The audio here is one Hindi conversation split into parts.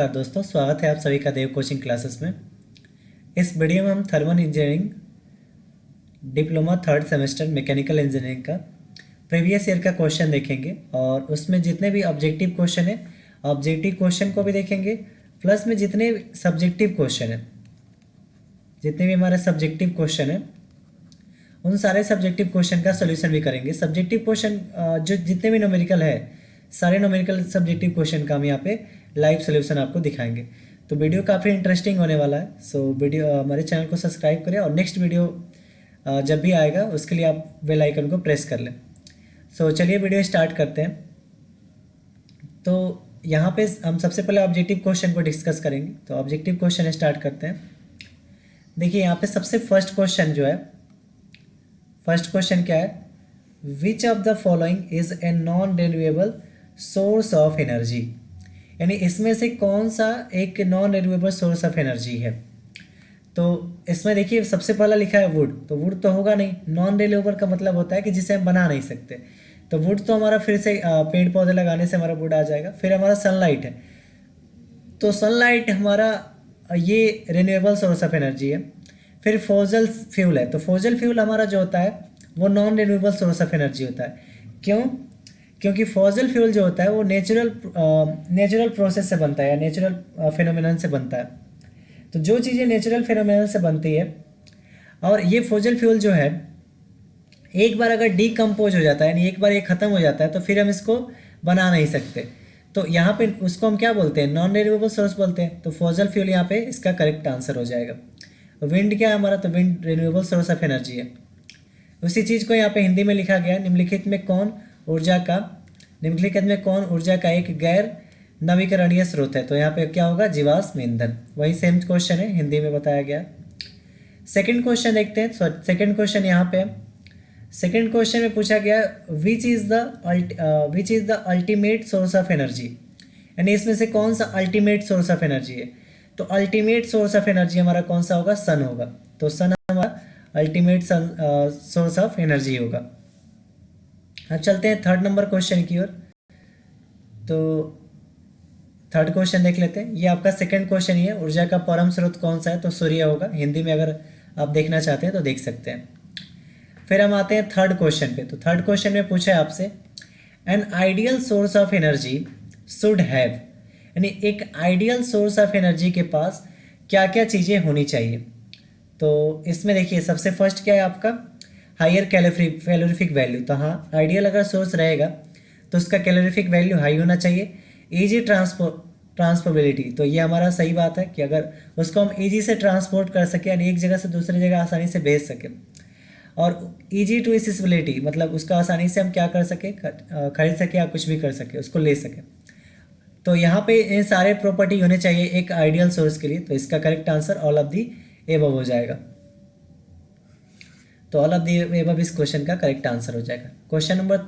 नमस्कार दोस्तों, स्वागत है आप सभी का देव कोचिंग क्लासेस में। इस वीडियो में हम thermal engineering diploma third semester mechanical engineering का प्रीवियस ईयर का क्वेश्चन देखेंगे और उसमें जितने भी ऑब्जेक्टिव क्वेश्चन है ऑब्जेक्टिव क्वेश्चन को भी देखेंगे, प्लस में जितने सब्जेक्टिव क्वेश्चन है जितने भी हमारे सब्जेक्टिव क्वेश्चन है उन सारे सब्जेक्टिव क्वेश्चन का सोल्यूशन भी करेंगे। सब्जेक्टिव क्वेश्चन जो जितने भी न्यूमेरिकल है सारे न्यूमेरिकल सब्जेक्टिव क्वेश्चन का हम यहाँ पे लाइव सोल्यूशन आपको दिखाएंगे। तो वीडियो काफ़ी इंटरेस्टिंग होने वाला है। सो वीडियो हमारे चैनल को सब्सक्राइब करें और नेक्स्ट वीडियो जब भी आएगा उसके लिए आप बेल आइकन को प्रेस कर लें। सो चलिए वीडियो स्टार्ट करते हैं। तो यहाँ पे हम सबसे पहले ऑब्जेक्टिव क्वेश्चन को डिस्कस करेंगे। तो ऑब्जेक्टिव क्वेश्चन स्टार्ट करते हैं। देखिए यहाँ पे सबसे फर्स्ट क्वेश्चन जो है, फर्स्ट क्वेश्चन क्या है, which of the following is a non renewable source of energy, यानी इसमें से कौन सा एक non renewable source of energy है। तो इसमें देखिए सबसे पहला लिखा है वुड, तो वुड तो होगा नहीं। नॉन रिन्यूएबल का मतलब होता है कि जिसे हम बना नहीं सकते। तो वुड तो हमारा फिर से पेड़ पौधे लगाने से हमारा वुड आ जाएगा। फिर हमारा सनलाइट है, तो सनलाइट हमारा ये रिन्यूएबल सोर्स ऑफ एनर्जी है। फिर फॉसिल फ्यूल है, तो फॉसिल फ्यूल हमारा जो होता है वो non renewable source of energy होता है। क्यों? क्योंकि फॉसिल फ्यूल जो होता है वो नेचुरल प्रोसेस से बनता है या नेचुरल फिनोमिनन से बनता है। तो जो चीज़ें नेचुरल फिनोमिनन से बनती है, और ये फॉसिल फ्यूल जो है एक बार अगर डीकम्पोज हो जाता है यानी एक बार ये ख़त्म हो जाता है तो फिर हम इसको बना नहीं सकते। तो यहाँ पे उसको हम क्या बोलते हैं, नॉन रिन्यूएबल सोर्स बोलते हैं। तो फॉसिल फ्यूल यहाँ पे इसका करेक्ट आंसर हो जाएगा। विंड क्या है हमारा, तो wind renewable source of energy है। उसी चीज़ को यहाँ पे हिंदी में लिखा गया, निम्नलिखित में कौन ऊर्जा का एक गैर नवीकरणीय स्रोत है। तो यहाँ पे क्या होगा, जीवाश्म ईंधन। वही सेम क्वेश्चन है, हिंदी में बताया गया। सेकंड क्वेश्चन देखते हैं। सेकंड क्वेश्चन यहाँ पे, सेकंड क्वेश्चन में पूछा गया which is the ultimate source of energy, यानी इसमें से कौन सा अल्टीमेट सोर्स ऑफ एनर्जी है। तो अल्टीमेट सोर्स ऑफ एनर्जी हमारा कौन सा होगा, सन होगा। तो सन हमारा अल्टीमेट सोर्स ऑफ एनर्जी होगा। अब चलते हैं थर्ड नंबर क्वेश्चन की ओर। तो थर्ड क्वेश्चन देख लेते हैं। ये आपका सेकंड क्वेश्चन ही है, ऊर्जा का परम स्रोत कौन सा है, तो सूर्य होगा। हिंदी में अगर आप देखना चाहते हैं तो देख सकते हैं। फिर हम आते हैं थर्ड क्वेश्चन पे। तो थर्ड क्वेश्चन में पूछा है आपसे, an ideal source of energy should have, यानी एक आइडियल सोर्स ऑफ एनर्जी के पास क्या क्या चीज़ें होनी चाहिए। तो इसमें देखिए सबसे फर्स्ट क्या है आपका, हायर कैलोरीफिक वैल्यू। तो हाँ, आइडियल अगर सोर्स रहेगा तो उसका कैलोरीफिक वैल्यू हाई होना चाहिए। ईजी ट्रांसपोर्टेबिलिटी, तो ये हमारा सही बात है कि अगर उसको हम ईजी से ट्रांसपोर्ट कर सकें यानी एक जगह से दूसरी जगह आसानी से भेज सकें। और ईजी टू एक्सेसिबिलिटी, मतलब उसका आसानी से हम क्या कर सके, खरीद सके या कुछ भी कर सके, उसको ले सके। तो यहाँ पे ये सारे प्रॉपर्टी होने चाहिए एक आइडियल सोर्स के लिए। तो इसका correct answer all of the above हो जाएगा। तो ऑल ऑफ दी एबव इस क्वेश्चन का करेक्ट आंसर हो जाएगा। क्वेश्चन नंबर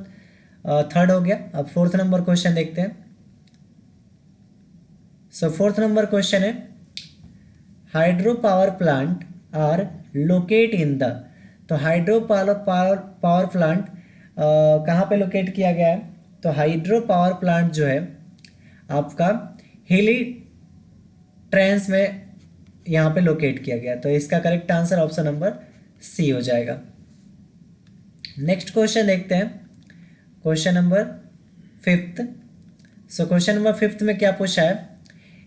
थर्ड हो गया। अब फोर्थ नंबर क्वेश्चन देखते हैं। सो फोर्थ नंबर क्वेश्चन है, hydro power plant are locate in the, तो हाइड्रो पावर प्लांट कहाँ पे लोकेट किया गया है, तो हाइड्रो पावर प्लांट जो है आपका हिली ट्रेंस में यहाँ पे लोकेट किया गया। तो इसका correct answer option number C हो जाएगा। नेक्स्ट क्वेश्चन देखते हैं, question number fifth. So question number fifth में क्या पूछा है,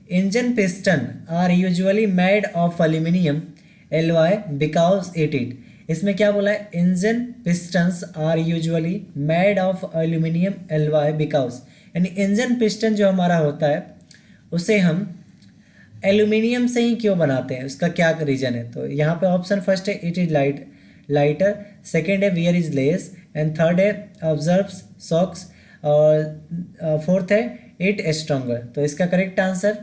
engine piston are usually made of aluminium alloy because it. इसमें क्या बोला है, engine pistons are usually made of aluminium alloy because, यानी इंजन पिस्टन जो हमारा होता है उसे हम एल्यूमिनियम से ही क्यों बनाते हैं, उसका क्या रीजन है। तो यहाँ पे ऑप्शन फर्स्ट है इट इज लाइटर, सेकेंड है wear is less, and third है ऑब्जर्व्स शॉक्स, और फोर्थ है इट स्ट्रॉन्गर। तो इसका करेक्ट आंसर,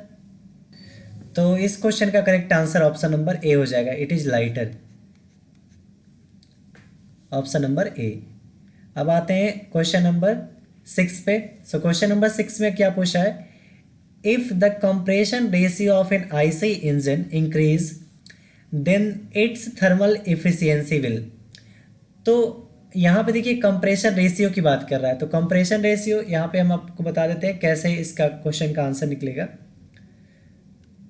तो इस क्वेश्चन का correct answer option number A हो जाएगा, it is lighter, option number A. अब आते हैं क्वेश्चन नंबर 6 पे। सो क्वेश्चन नंबर 6 में क्या पूछा है, if the compression ratio of an IC engine increase then its thermal efficiency will. तो यहाँ पे देखिए कंप्रेशन रेशियो की बात कर रहा है। तो कंप्रेशन रेशियो यहाँ पे हम आपको बता देते हैं कैसे इसका क्वेश्चन का आंसर निकलेगा।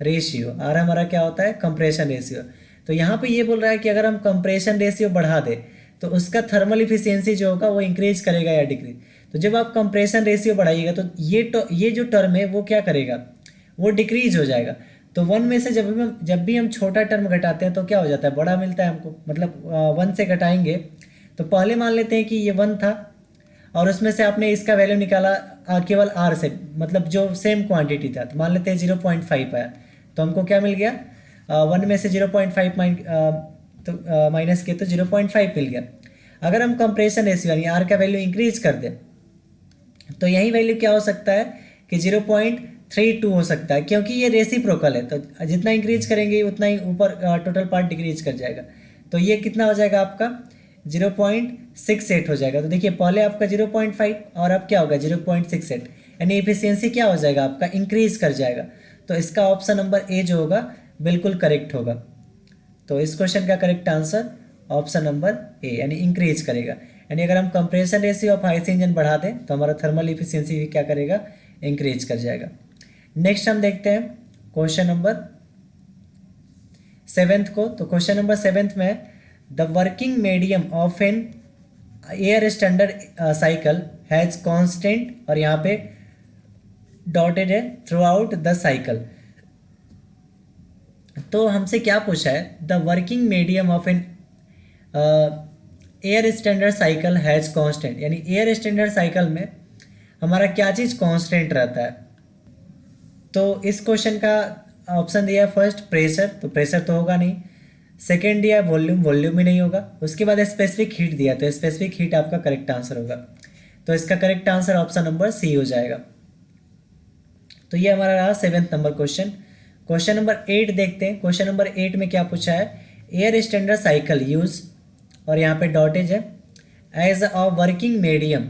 रेशियो, आर हमारा क्या होता है, कंप्रेशन रेशियो। तो यहाँ पे ये बोल रहा है कि अगर हम कंप्रेशन रेशियो बढ़ा दें तो उसका थर्मल इफिशियंसी जो होगा वो इंक्रीज करेगा या डिक्रीज। तो जब आप कंप्रेशन रेशियो बढ़ाइएगा तो ये जो टर्म है वो क्या करेगा, वो डिक्रीज हो जाएगा। तो वन में से जब भी हम छोटा टर्म घटाते हैं तो क्या हो जाता है, बड़ा मिलता है हमको, मतलब वन से घटाएंगे तो पहले मान लेते हैं कि ये वन था और उसमें से आपने इसका वैल्यू निकाला केवल आर से, मतलब जो सेम क्वांटिटी था, तो मान लेते हैं 0.5 आया, तो हमको क्या मिल गया, वन में से 0.5 माइनस किए तो 0.5 मिल गया। अगर हम कंप्रेशन रेशियो यानी आर का वैल्यू इंक्रीज कर दें तो यही वैल्यू क्या हो सकता है कि 0.32 हो सकता है, क्योंकि ये रेसिप्रोकल है। तो जितना इंक्रीज करेंगे उतना ही ऊपर टोटल पार्ट डिक्रीज कर जाएगा। तो ये कितना हो जाएगा आपका 0.68 हो जाएगा। तो देखिए पहले आपका 0.5 और अब क्या होगा 0.68, यानी एफिशिएंसी क्या हो जाएगा आपका, इंक्रीज कर जाएगा। तो इसका ऑप्शन नंबर ए जो होगा बिल्कुल करेक्ट होगा। तो इस क्वेश्चन का correct answer option number A यानी इंक्रीज करेगा। यानी अगर हम compression ratio of IC engine बढ़ा दें तो हमारा थर्मल इफिशियंसी भी क्या करेगा, इंक्रीज कर जाएगा। नेक्स्ट हम देखते हैं क्वेश्चन नंबर 7 को। तो क्वेश्चन नंबर 7 में the working medium of an air standard cycle has constant, और यहाँ पे डॉटेड है, थ्रू आउट द साइकिल। तो हमसे क्या पूछा है, the working medium of an air standard cycle has constant, यानी एयर स्टैंडर्ड साइकिल में हमारा क्या चीज़ कांस्टेंट रहता है। तो इस क्वेश्चन का ऑप्शन दिया है फर्स्ट प्रेशर, तो प्रेशर तो होगा नहीं। सेकेंड दिया है वॉल्यूम, वॉल्यूम भी नहीं होगा। उसके बाद स्पेसिफिक हीट दिया, तो स्पेसिफिक हीट आपका करेक्ट आंसर होगा। तो इसका correct answer option number C हो जाएगा। तो ये हमारा रहा 7 नंबर क्वेश्चन। क्वेश्चन नंबर 8 देखते हैं। क्वेश्चन नंबर 8 में क्या पूछा है, एयर स्टैंडर्ड साइकिल यूज, और यहाँ पे डॉटेज है, एज अ वर्किंग मीडियम।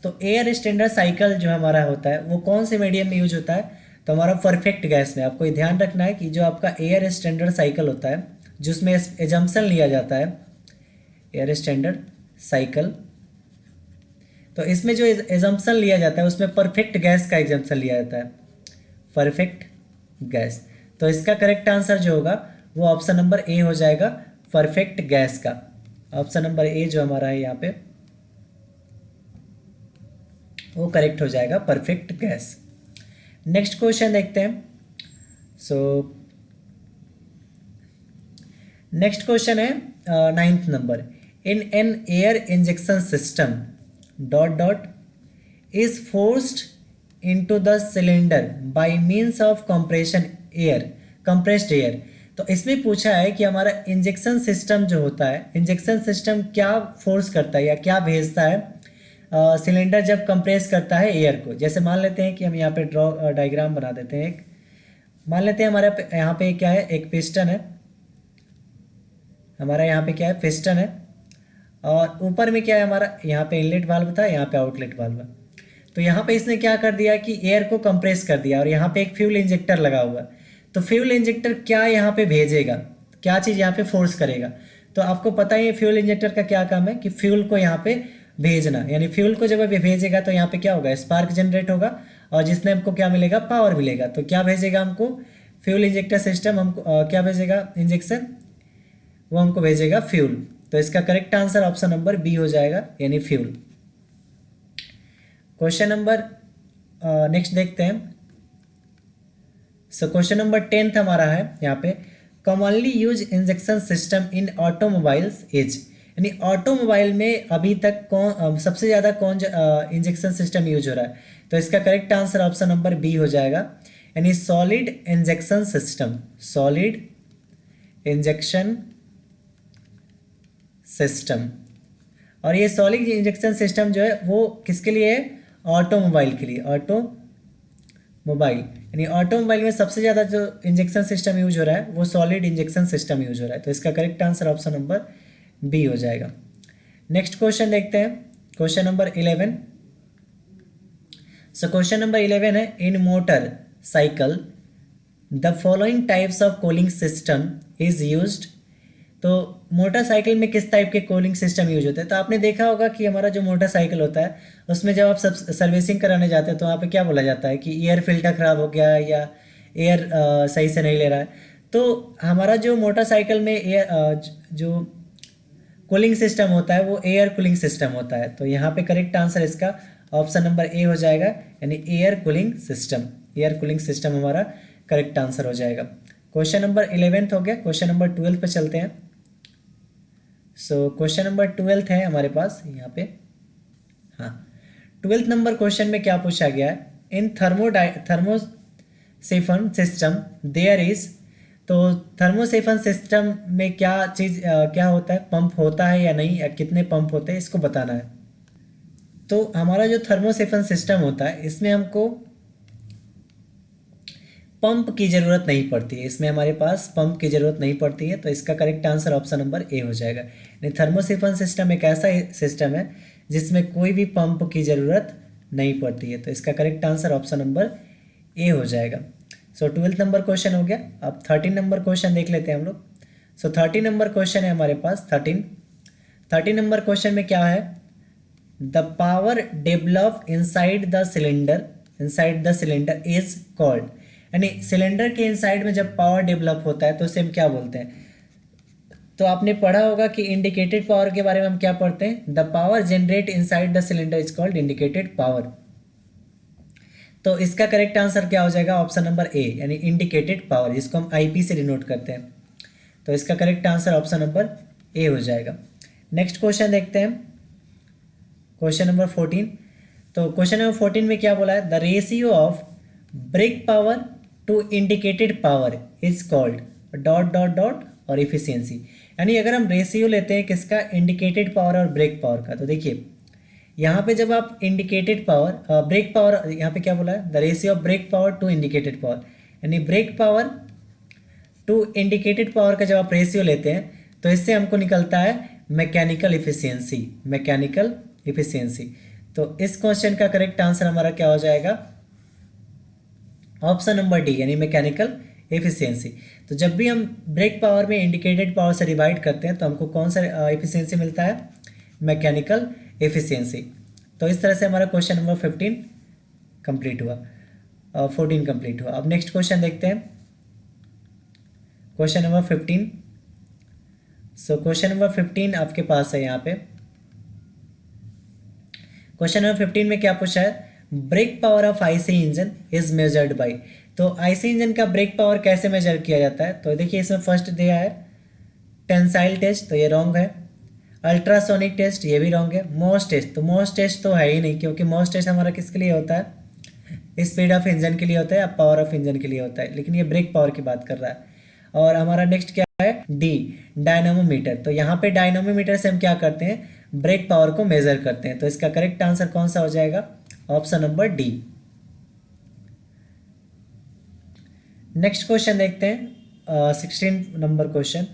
तो एयर स्टैंडर्ड साइकिल जो हमारा होता है वो कौन से मीडियम में यूज होता है, तो हमारा परफेक्ट गैस में। आपको ध्यान रखना है कि जो आपका एयर स्टैंडर्ड साइकिल होता है जिसमें एजम्पशन लिया जाता है, एयर स्टैंडर्ड साइकिल, तो इसमें जो एजम्पशन लिया जाता है उसमें परफेक्ट गैस का एग्जाम्पशन लिया जाता है, परफेक्ट गैस। तो इसका करेक्ट आंसर जो होगा वो ऑप्शन नंबर ए हो जाएगा, परफेक्ट गैस का। ऑप्शन नंबर ए जो हमारा है यहाँ पे वो करेक्ट हो जाएगा, परफेक्ट गैस। नेक्स्ट क्वेश्चन देखते हैं। नेक्स्ट क्वेश्चन है 9th number, in an air injection system dot dot is forced into the cylinder by means of compressed air. तो इसमें पूछा है कि हमारा इंजेक्शन सिस्टम जो होता है, इंजेक्शन सिस्टम क्या फोर्स करता है या क्या भेजता है सिलेंडर जब कंप्रेस करता है एयर को। जैसे मान लेते हैं कि हम यहाँ पे डायग्राम बना देते हैं। एक मान लेते हैं हमारे यहाँ पे क्या है, एक पिस्टन है, हमारा यहाँ पे क्या है, पिस्टन है, और ऊपर में क्या है हमारा, यहाँ पे इनलेट वाल्व था, यहाँ पे आउटलेट वाल्व। तो यहाँ पे इसने क्या कर दिया कि एयर को कंप्रेस कर दिया, और यहाँ पे एक फ्यूल इंजेक्टर लगा हुआ। तो फ्यूल इंजेक्टर क्या यहाँ पे भेजेगा, क्या चीज़ यहाँ पे फोर्स करेगा। तो आपको पता ही है फ्यूल इंजेक्टर का क्या काम है कि फ्यूल को यहाँ पे भेजना, यानी फ्यूल को जब भेजेगा तो यहाँ पे क्या होगा, स्पार्क जनरेट होगा, और जिसने हमको क्या मिलेगा, पावर मिलेगा। तो क्या भेजेगा हमको, फ्यूल इंजेक्टर सिस्टम हमको क्या भेजेगा, इंजेक्शन, वो हमको भेजेगा फ्यूल। तो इसका correct answer option number B हो जाएगा, यानी फ्यूल। क्वेश्चन नंबर नेक्स्ट देखते हैं। क्वेश्चन नंबर 10 हमारा है यहाँ पे, commonly use injection system in automobiles is, यानी ऑटोमोबाइल में अभी तक सबसे ज़्यादा कौन इंजेक्शन सिस्टम यूज हो रहा है। तो इसका correct answer option number B हो जाएगा, यानी solid injection system, solid injection system. और ये सॉलिड इंजेक्शन सिस्टम जो है वो किसके लिए है, ऑटोमोबाइल के लिए, ऑटोमोबाइल। यानी ऑटोमोबाइल में सबसे ज़्यादा जो इंजेक्शन सिस्टम यूज हो रहा है वो सॉलिड इंजेक्शन सिस्टम यूज हो रहा है, तो इसका correct answer option number B हो जाएगा। नेक्स्ट क्वेश्चन देखते हैं, question number 11। So question number 11 है, in motor cycle the following types of cooling system is used. तो मोटरसाइकिल में किस टाइप के कूलिंग सिस्टम यूज होते हैं? तो आपने देखा होगा कि हमारा जो मोटरसाइकिल होता है उसमें जब आप सब सर्विसिंग कराने जाते हैं तो वहाँ पे क्या बोला जाता है कि एयर फिल्टर ख़राब हो गया या एयर सही से नहीं ले रहा है। तो हमारा जो मोटरसाइकिल में एयर जो कूलिंग सिस्टम होता है वो एयर कूलिंग सिस्टम होता है। तो यहाँ पे करेक्ट आंसर इसका ऑप्शन नंबर ए हो जाएगा, यानी air cooling system. Air cooling system हमारा करेक्ट आंसर हो जाएगा। क्वेश्चन नंबर 11 हो गया। क्वेश्चन नंबर 12 पे चलते हैं। सो क्वेश्चन नंबर 12 है हमारे पास यहाँ पे। हाँ, 12th नंबर क्वेश्चन में क्या पूछा गया है, इन थर्मोसिफन सिस्टम देयर इज। तो थर्मोसिफन सिस्टम में क्या चीज़ क्या होता है, पंप होता है या नहीं, या कितने पंप होते हैं, इसको बताना है। तो हमारा जो थर्मोसिफन सिस्टम होता है इसमें हमको पंप की ज़रूरत नहीं पड़ती है, इसमें हमारे पास पंप की ज़रूरत नहीं पड़ती है। तो इसका correct answer option number A हो जाएगा। यानी थर्मोसिफन सिस्टम एक ऐसा सिस्टम है जिसमें कोई भी पंप की ज़रूरत नहीं पड़ती है। तो इसका correct answer option number A हो जाएगा। सो 12th नंबर क्वेश्चन हो गया। अब 13 नंबर क्वेश्चन देख लेते हैं हम लोग। सो 13 नंबर क्वेश्चन है हमारे पास। 13 नंबर क्वेश्चन में क्या है, the power develop inside the cylinder is called. यानी सिलेंडर के इनसाइड में जब पावर डेवलप होता है तो उसे हम क्या बोलते हैं? तो आपने पढ़ा होगा कि इंडिकेटेड पावर के बारे में हम क्या पढ़ते हैं, the power generate inside the cylinder is called indicated power. तो इसका करेक्ट आंसर क्या हो जाएगा, ऑप्शन नंबर ए, यानी इंडिकेटेड पावर, जिसको हम आईपी से डिनोट करते हैं। तो इसका correct answer option number A हो जाएगा। नेक्स्ट क्वेश्चन देखते हैं, क्वेश्चन नंबर 14। तो क्वेश्चन नंबर 14 में क्या बोला है, the ratio of brake power to indicated power is called dot dot dot और इफिशियंसी। यानी अगर हम रेशियो लेते हैं किसका, इंडिकेटेड पावर और ब्रेक पावर का, तो देखिए यहाँ पे जब आप इंडिकेटेड पावर ब्रेक पावर, यहाँ पे क्या बोला है, the ratio of brake power to indicated power, यानी brake power to indicated power का जब आप रेशियो लेते हैं तो इससे हमको निकलता है मैकेनिकल इफिशियंसी। तो इस क्वेश्चन का करेक्ट आंसर हमारा क्या हो जाएगा, ऑप्शन नंबर डी, यानी मैकेनिकल एफिशिएंसी। तो जब भी हम ब्रेक पावर में इंडिकेटेड पावर से डिवाइड करते हैं तो हमको कौन सा एफिशिएंसी मिलता है, मैकेनिकल एफिशिएंसी। तो इस तरह से हमारा क्वेश्चन नंबर 15 कंप्लीट हुआ, 14 कंप्लीट हुआ। अब नेक्स्ट क्वेश्चन देखते हैं, क्वेश्चन नंबर 15। सो क्वेश्चन नंबर 15 आपके पास है यहाँ पे। क्वेश्चन नंबर 15 में क्या पूछा है, brake power of IC engine is measured by. तो आईसी इंजन का ब्रेक पावर कैसे मेजर किया जाता है, तो देखिए इसमें फर्स्ट दिया है टेंसाइल टेस्ट, तो ये रॉन्ग है। अल्ट्रासोनिक टेस्ट, ये भी रॉन्ग है। मॉस टेस्ट, तो मॉस टेस्ट तो है ही नहीं, क्योंकि मॉस टेस्ट हमारा किसके लिए होता है, स्पीड ऑफ इंजन के लिए होता है या पावर ऑफ इंजन के लिए होता है, लेकिन ये ब्रेक पावर की बात कर रहा है। और हमारा नेक्स्ट क्या है, डी, डायनामोमीटर। तो यहाँ पे डायनामोमीटर से हम क्या करते हैं, ब्रेक पावर को मेजर करते हैं। तो इसका करेक्ट आंसर कौन सा हो जाएगा, option number D. Next question देखते हैं, 16 number question,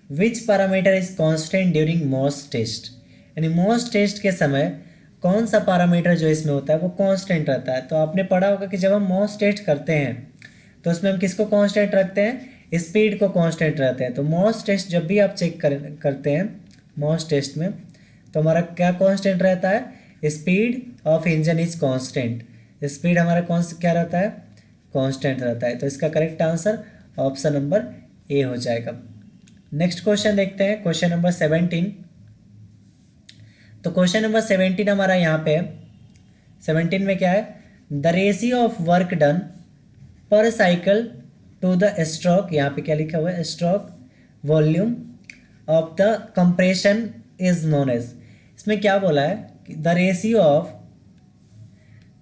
which parameter is constant during Morse test. यानी मॉस टेस्ट के समय कौन सा पैरामीटर जो इसमें होता है वो कांस्टेंट रहता है। तो आपने पढ़ा होगा कि जब हम मॉस टेस्ट करते हैं तो उसमें हम किसको कांस्टेंट रखते हैं, स्पीड को कांस्टेंट रहते हैं। तो मॉस टेस्ट जब भी आप चेक करते हैं मॉस टेस्ट में, तो हमारा क्या कांस्टेंट रहता है, speed of engine is constant. Speed हमारा क्या रहता है, कांस्टेंट रहता है। तो इसका correct answer option number A हो जाएगा। नेक्स्ट क्वेश्चन देखते हैं, क्वेश्चन नंबर 17। तो क्वेश्चन नंबर 17 हमारा यहाँ पे है। 17 में क्या है, the ratio of work done per cycle to the stroke, यहाँ पे क्या लिखा हुआ है, stroke volume of the compression is known as. इसमें क्या बोला है कि the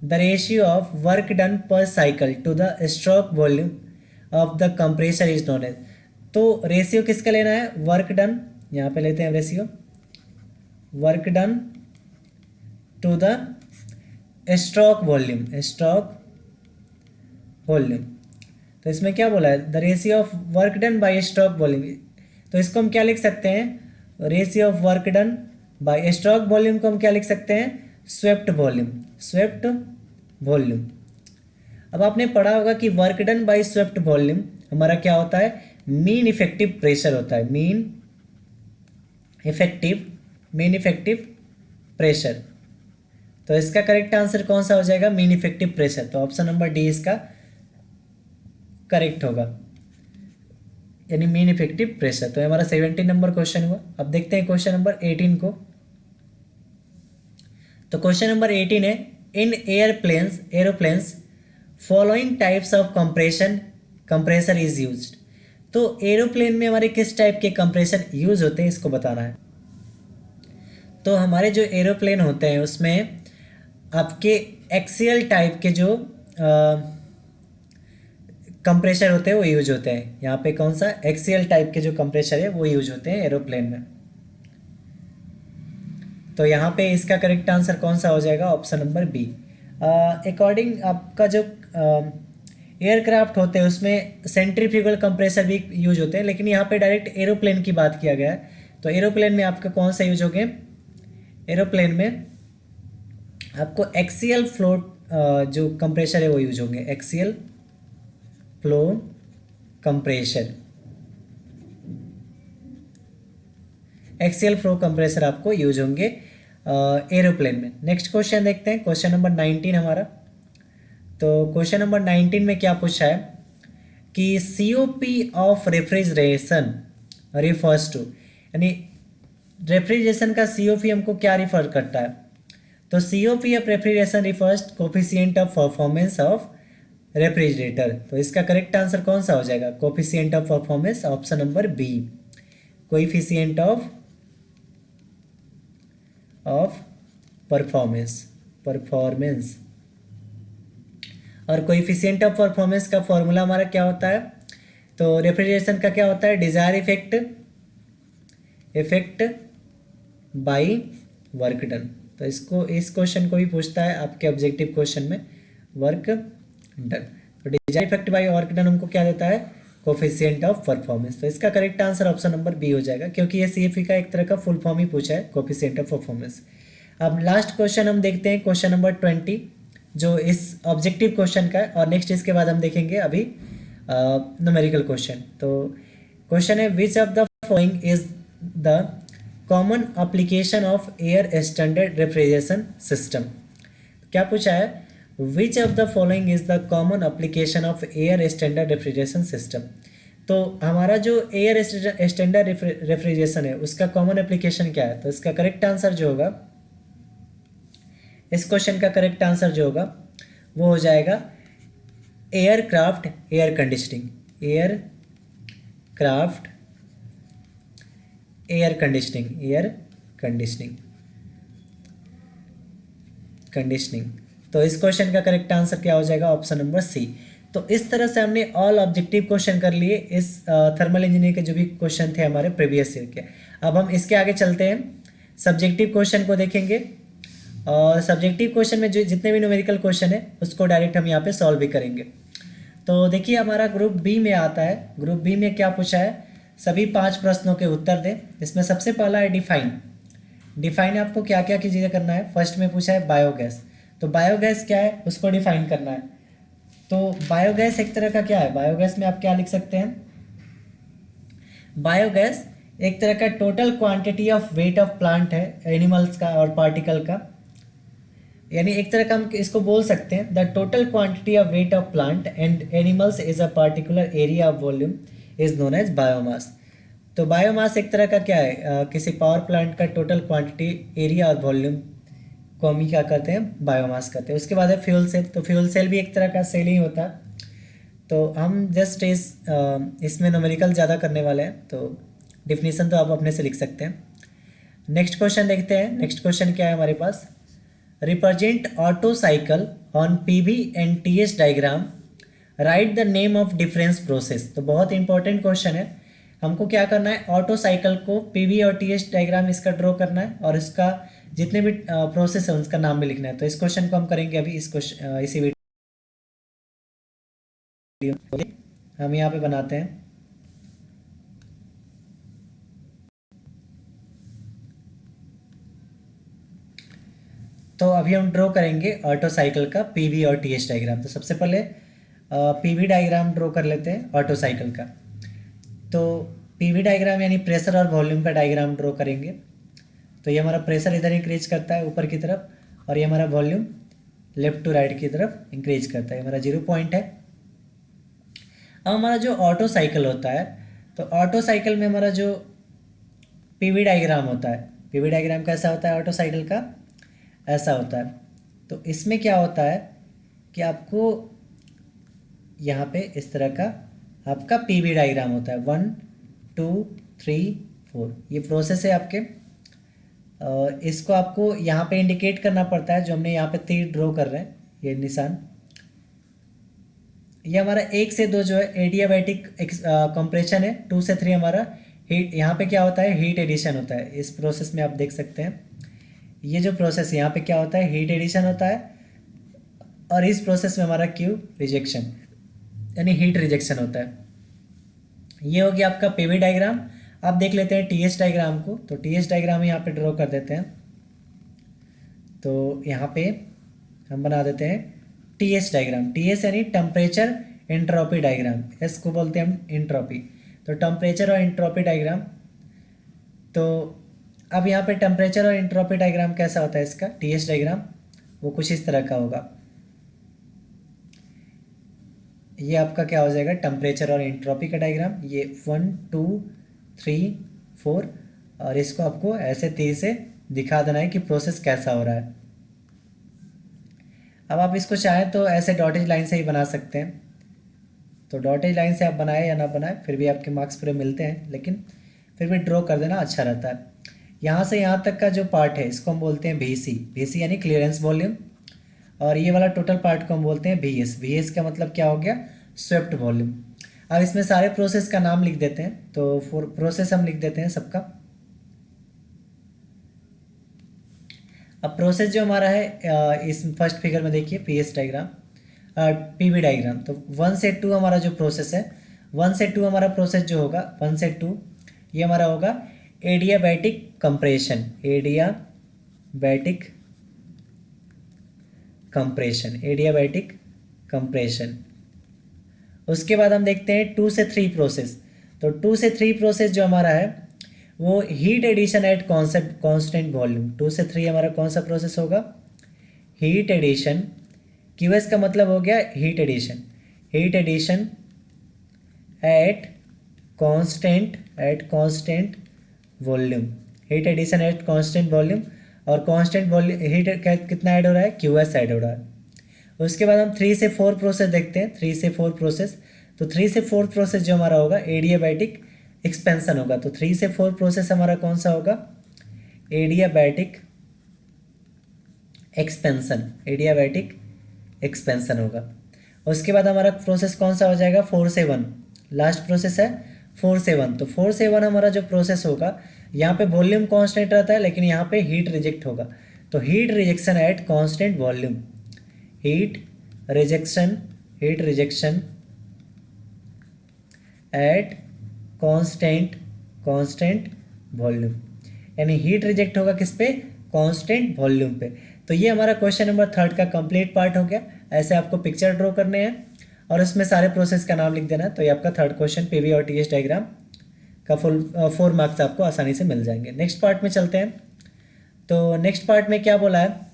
ratio of work done per cycle to the stroke volume of the compressor is known as. तो रेशियो किसका लेना है, वर्क डन, यहाँ पे लेते हैं ratio work done to the stroke volume. तो इसमें क्या बोला है, the ratio of work done by stroke volume. तो इसको हम क्या लिख सकते हैं, ratio of work done by stroke volume को हम क्या लिख सकते हैं, स्वेप्ट वॉल्यूम, स्वेप्ट वॉल्यूम। अब आपने पढ़ा होगा कि work done by swept volume हमारा क्या होता है, मीन इफेक्टिव प्रेशर होता है, मीन इफेक्टिव प्रेशर। तो इसका करेक्ट आंसर कौन सा हो जाएगा, मीन इफेक्टिव प्रेशर। तो ऑप्शन नंबर डी इसका करेक्ट होगा, यानी मीन इफेक्टिव प्रेशर। तो हमारा 17 नंबर क्वेश्चन हुआ। अब देखते हैं क्वेश्चन नंबर 18 को। तो क्वेश्चन नंबर 18 है, in aeroplanes following types of compressor is used. तो एरोप्लेन में हमारे किस टाइप के कंप्रेसर यूज होते हैं इसको बताना है। तो हमारे जो एरोप्लेन होते हैं उसमें आपके एक्सियल टाइप के जो कंप्रेसर होते हैं वो यूज होते हैं। यहाँ पे कौन सा, एक्सियल टाइप के जो कंप्रेसर है वो यूज होते हैं एरोप्लेन में। तो यहाँ पे इसका करेक्ट आंसर कौन सा हो जाएगा, ऑप्शन नंबर बी। अकॉर्डिंग आपका जो एयरक्राफ्ट होते हैं उसमें सेंट्रीफ्यूगल कंप्रेसर भी यूज होते हैं, लेकिन यहाँ पे डायरेक्ट एरोप्लेन की बात किया गया है। तो एरोप्लेन में आपका कौन सा यूज हो गए, एरोप्लेन में आपको एक्सियल फ्लो जो कंप्रेसर है वो यूज होंगे, axial flow compressor, axial flow compressor आपको यूज होंगे एरोप्लेन में। नेक्स्ट क्वेश्चन देखते हैं, क्वेश्चन नंबर 19 हमारा। तो क्वेश्चन नंबर 19 में क्या पूछा है कि COP of refrigeration refers to, यानी रेफ्रिजरेशन का सीओपी हमको क्या रिफर करता है। तो COP of refrigeration refers coefficient of performance of refrigerator. तो इसका करेक्ट आंसर कौन सा हो जाएगा, coefficient of performance, option number B, coefficient of performance. और कोएफिशिएंट ऑफ परफॉर्मेंस का फॉर्मूला हमारा क्या होता है, तो रेफ्रिजरेशन का क्या होता है, desire effect by work done. तो इसको, इस क्वेश्चन को भी पूछता है आपके ऑब्जेक्टिव क्वेश्चन में, वर्क डन। तो desire effect by work done हमको क्या देता है, कोफिशिएंट ऑफ परफॉर्मेंस। तो इसका correct answer option number B हो जाएगा, क्योंकि ये सीएफई का एक तरह का फुल फॉर्म ही पूछा है, कोफिशिएंट ऑफ परफॉर्मेंस। अब लास्ट क्वेश्चन हम देखते हैं, क्वेश्चन नंबर 20, जो इस ऑब्जेक्टिव क्वेश्चन का है, और नेक्स्ट इसके बाद हम देखेंगे अभी न्यूमेरिकल क्वेश्चन। तो क्वेश्चन है, which of the following is the common application of air standard refrigeration system. क्या पूछा है, which of the following is the common application of air standard refrigeration system. तो हमारा जो एयर स्टैंडर्ड रेफ्रिजरेशन है उसका कॉमन एप्लीकेशन क्या है। तो इसका करेक्ट आंसर जो होगा, इस क्वेश्चन का करेक्ट आंसर जो होगा वो हो जाएगा aircraft air conditioning, aircraft air conditioning. तो इस क्वेश्चन का करेक्ट आंसर क्या हो जाएगा, ऑप्शन नंबर सी। तो इस तरह से हमने ऑल ऑब्जेक्टिव क्वेश्चन कर लिए इस थर्मल इंजीनियरिंग के जो भी क्वेश्चन थे हमारे प्रीवियस ईयर के। अब हम इसके आगे चलते हैं, सब्जेक्टिव क्वेश्चन को देखेंगे, और सब्जेक्टिव क्वेश्चन में जो जितने भी न्यूमेरिकल क्वेश्चन है उसको डायरेक्ट हम यहाँ पे सॉल्व भी करेंगे। तो देखिए हमारा ग्रुप बी में आता है, ग्रुप बी में क्या पूछा है, सभी 5 प्रश्नों के उत्तर दें। इसमें सबसे पहला है डिफाइन आपको क्या क्या चीज़ें करना है। फर्स्ट में पूछा है बायोगैस, तो बायोगैस क्या है उसको डिफाइन करना है। तो बायोगैस एक तरह का क्या है, बायोगैस में आप क्या लिख सकते हैं, बायोगैस एक तरह का total quantity of weight of plant है, एनिमल्स का और पार्टिकल का, यानी एक तरह का हम इसको बोल सकते हैं the total quantity of weight of plant and animals is a particular area of volume is known as biomass. तो बायोमास एक तरह का क्या है, किसी पावर प्लांट का टोटल क्वांटिटी एरिया और वॉल्यूम को हम क्या करते हैं, बायोमास करते हैं। उसके बाद है फ्यूल सेल, तो फ्यूल सेल भी एक तरह का सेल ही होता है। तो हम जस्ट इसमें न्यूमेरिकल ज़्यादा करने वाले हैं, तो डिफिनीशन तो आप अपने से लिख सकते हैं। नेक्स्ट क्वेश्चन देखते हैं, नेक्स्ट क्वेश्चन क्या है हमारे पास, represent auto cycle on PV and TS diagram, write the name of difference process. तो बहुत इंपॉर्टेंट क्वेश्चन है, हमको क्या करना है, ऑटो साइकिल को पीवी और टीएस डायग्राम इसका ड्रॉ करना है, और इसका जितने भी प्रोसेस है उसका नाम भी लिखना है। तो इस क्वेश्चन को हम करेंगे अभी इसी वीडियो हम यहाँ पे बनाते हैं। तो अभी हम ड्रॉ करेंगे ऑटो साइकिल का पीवी और टीएस डायग्राम। तो सबसे पहले पीवी डायग्राम ड्रॉ कर लेते हैं ऑटो साइकिल का। तो पीवी डायग्राम यानी प्रेशर और वॉल्यूम का डायग्राम ड्रॉ करेंगे। तो ये हमारा प्रेशर इधर इंक्रीज करता है ऊपर की तरफ, और ये हमारा वॉल्यूम लेफ्ट टू राइट की तरफ इंक्रीज करता है। हमारा 0 पॉइंट है। अब हमारा जो ऑटो साइकिल होता है, तो ऑटो साइकिल में हमारा जो पीवी डायग्राम होता है, पीवी डायग्राम कैसा होता है ऑटो साइकिल का, ऐसा होता है। तो इसमें क्या होता है कि आपको यहाँ पे इस तरह का आपका पीवी डायग्राम होता है। 1 2 3 4 ये प्रोसेस है आपके। इसको आपको यहाँ पे इंडिकेट करना पड़ता है, जो हमने यहाँ पे तीर ड्रॉ कर रहे हैं, ये निशान। ये हमारा 1 से 2 जो है एडियाबैटिक कंप्रेशन है। 2 से 3 हमारा हीट, यहाँ पे क्या होता है हीट एडिशन होता है। इस प्रोसेस में आप देख सकते हैं, ये जो प्रोसेस यहाँ पे क्या होता है हीट एडिशन होता है, और इस प्रोसेस में हमारा क्यू रिजेक्शन यानी हीट रिजेक्शन होता है। ये हो गया आपका पीवी डायग्राम। अब देख लेते हैं टीएस डायग्राम को। तो टीएस डायग्राम यहाँ पे ड्रॉ कर देते हैं। तो यहाँ पे हम बना देते हैं टीएस डायग्राम। टीएस यानी टेम्परेचर एंट्रोपी डायग्राम, एस को बोलते हैं हम एंट्रोपी। तो टेम्परेचर और एंट्रोपी डायग्राम। तो अब यहाँ पे टेम्परेचर और एंट्रोपी डायग्राम कैसा होता है इसका टीएस डायग्राम, वो कुछ इस तरह का होगा। ये आपका क्या हो जाएगा टेम्परेचर और एंट्रोपी का डायग्राम। ये 1 2 3 4, और इसको आपको ऐसे तेज से दिखा देना है कि प्रोसेस कैसा हो रहा है। अब आप इसको चाहें तो ऐसे डॉटेज लाइन से ही बना सकते हैं। तो डॉटेज लाइन से आप बनाए या ना बनाए फिर भी आपके मार्क्स पूरे मिलते हैं, लेकिन फिर भी ड्रॉ कर देना अच्छा रहता है। यहाँ से यहाँ तक का जो पार्ट है इसको हम बोलते हैं VC। VC यानी क्लियरेंस वॉल्यूम। और ये वाला टोटल पार्ट को हम बोलते हैं VS। VS का मतलब क्या हो गया स्वेप्ट वॉल्यूम। अब इसमें सारे प्रोसेस का नाम लिख देते हैं। तो प्रोसेस हम लिख देते हैं सबका। अब प्रोसेस जो हमारा है इस फर्स्ट फिगर में देखिए PS डायग्राम, पीवी डायग्राम। तो 1 से 2 हमारा जो प्रोसेस है, 1 से 2 हमारा प्रोसेस जो होगा 1 से 2 ये हमारा होगा adiabatic compression. Adiabatic compression, adiabatic compression. उसके बाद हम देखते हैं 2 से 3 प्रोसेस। तो 2 से 3 प्रोसेस जो हमारा है वो heat addition at constant volume. 2 से 3 हमारा कौन सा प्रोसेस होगा हीट एडिशन। QS का मतलब हो गया heat addition. Heat addition at constant volume. Heat addition at constant volume, और कांस्टेंट वॉल्यूम हीट कितना ऐड हो रहा है QS ऐड हो रहा है। उसके बाद हम 3 से 4 प्रोसेस देखते हैं। 3 से 4 प्रोसेस। तो 3 से 4 प्रोसेस जो हमारा होगा एडियाबैटिक एक्सपेंशन होगा। तो 3 से 4 प्रोसेस हमारा कौन सा होगा एडियाबैटिक एक्सपेंशन। एडियाबैटिक एक्सपेंशन होगा। उसके बाद हमारा प्रोसेस कौन सा हो जाएगा 4 से 1। लास्ट प्रोसेस है 4 से 1। तो 4 से 1 हमारा जो प्रोसेस होगा, यहाँ पे वॉल्यूम कांस्टेंट रहता है, लेकिन यहाँ पे हीट रिजेक्ट होगा। तो heat rejection eight constant volume. Heat rejection eight constant volume, यानी हीट रिजेक्ट होगा किस पे कांस्टेंट वॉल्यूम पे। तो ये हमारा क्वेश्चन नंबर 3 का कंप्लीट पार्ट हो गया। ऐसे आपको पिक्चर ड्रॉ करने हैं और उसमें सारे प्रोसेस का नाम लिख देना है। तो ये आपका 3rd क्वेश्चन पीवी और टीएस डायग्राम का फुल 4 मार्क्स आपको आसानी से मिल जाएंगे। नेक्स्ट पार्ट में चलते हैं। तो नेक्सट पार्ट में क्या बोला है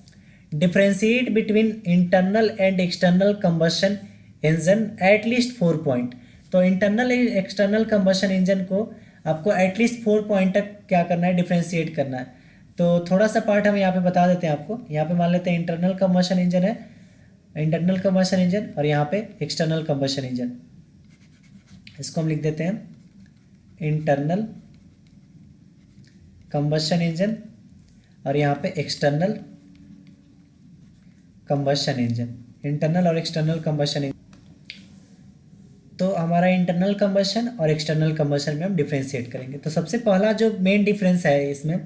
differentiate between internal and external combustion engine eight least 4 point. तो इंटरनल एक्सटर्नल कंबशन इंजन को आपको एटलीस्ट 4 पॉइंट तक क्या करना है डिफ्रेंशिएट करना है। तो थोड़ा सा पार्ट हम यहाँ पे बता देते हैं आपको। यहाँ पे मान लेते हैं इंटरनल कंबशन इंजन है, इंटरनल कंबशन इंजन, और यहाँ पे एक्सटर्नल कंबशन इंजन। इसको हम लिख देते हैं इंटरनल कंबशन इंजन और यहाँ पे एक्सटर्नल कंबशन इंजन। इंटरनल और एक्सटर्नल कंबशन इंजन। तो हमारा इंटरनल कंबशन और एक्सटर्नल कंबशन में हम डिफ्रेंशिएट करेंगे। तो सबसे पहला जो मेन डिफरेंस है इसमें,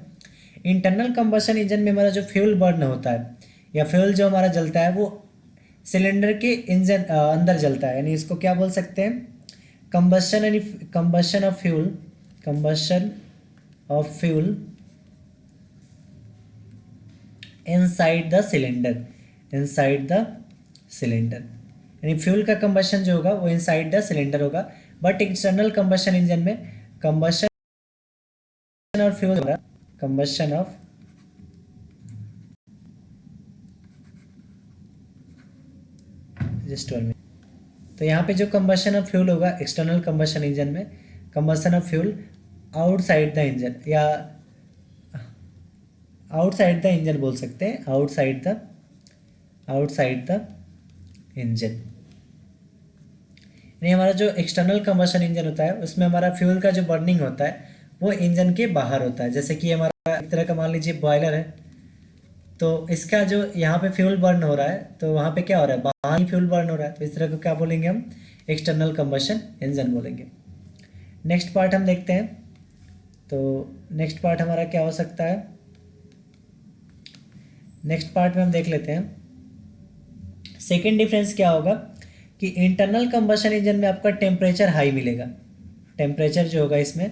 इंटरनल कंबशन इंजन में हमारा जो फ्यूल बर्न होता है या फ्यूल जो हमारा जलता है वो सिलेंडर के इंजन अंदर जलता है, यानी इसको क्या बोल सकते हैं, कंबशन, यानी combustion of fuel, combustion of fuel inside the cylinder, inside the cylinder, यानी फ्यूल का कंबशन जो होगा वो इनसाइड द सिलेंडर होगा। बट एक्सटर्नल कंबशन इंजन में कंबशन और फ्यूल होगा, कंबशन ऑफ जस्ट 1 मिनट। तो यहाँ पे जो कंबशन ऑफ फ्यूल होगा एक्सटर्नल कंबशन इंजन में, combustion of fuel outside the engine, या आउटसाइड द इंजन बोल सकते हैं, आउटसाइड द इंजन। यानी हमारा जो एक्सटर्नल कंबशन इंजन होता है उसमें हमारा फ्यूल का जो बर्निंग होता है वो इंजन के बाहर होता है। जैसे कि हमारा एक तरह का मान लीजिए बॉयलर है, तो इसका जो यहाँ पे फ्यूल बर्न हो रहा है तो वहाँ पे क्या हो रहा है, बाहर ही फ्यूल बर्न हो रहा है, तो इस तरह को क्या बोलेंगे हम, एक्सटर्नल कंबशन इंजन बोलेंगे। नेक्स्ट पार्ट हम देखते हैं। तो नेक्स्ट पार्ट हमारा क्या हो सकता है, नेक्स्ट पार्ट में हम देख लेते हैं सेकेंड डिफरेंस क्या होगा कि इंटरनल कंबशन इंजन में आपका टेम्परेचर हाई मिलेगा, टेम्परेचर जो होगा इसमें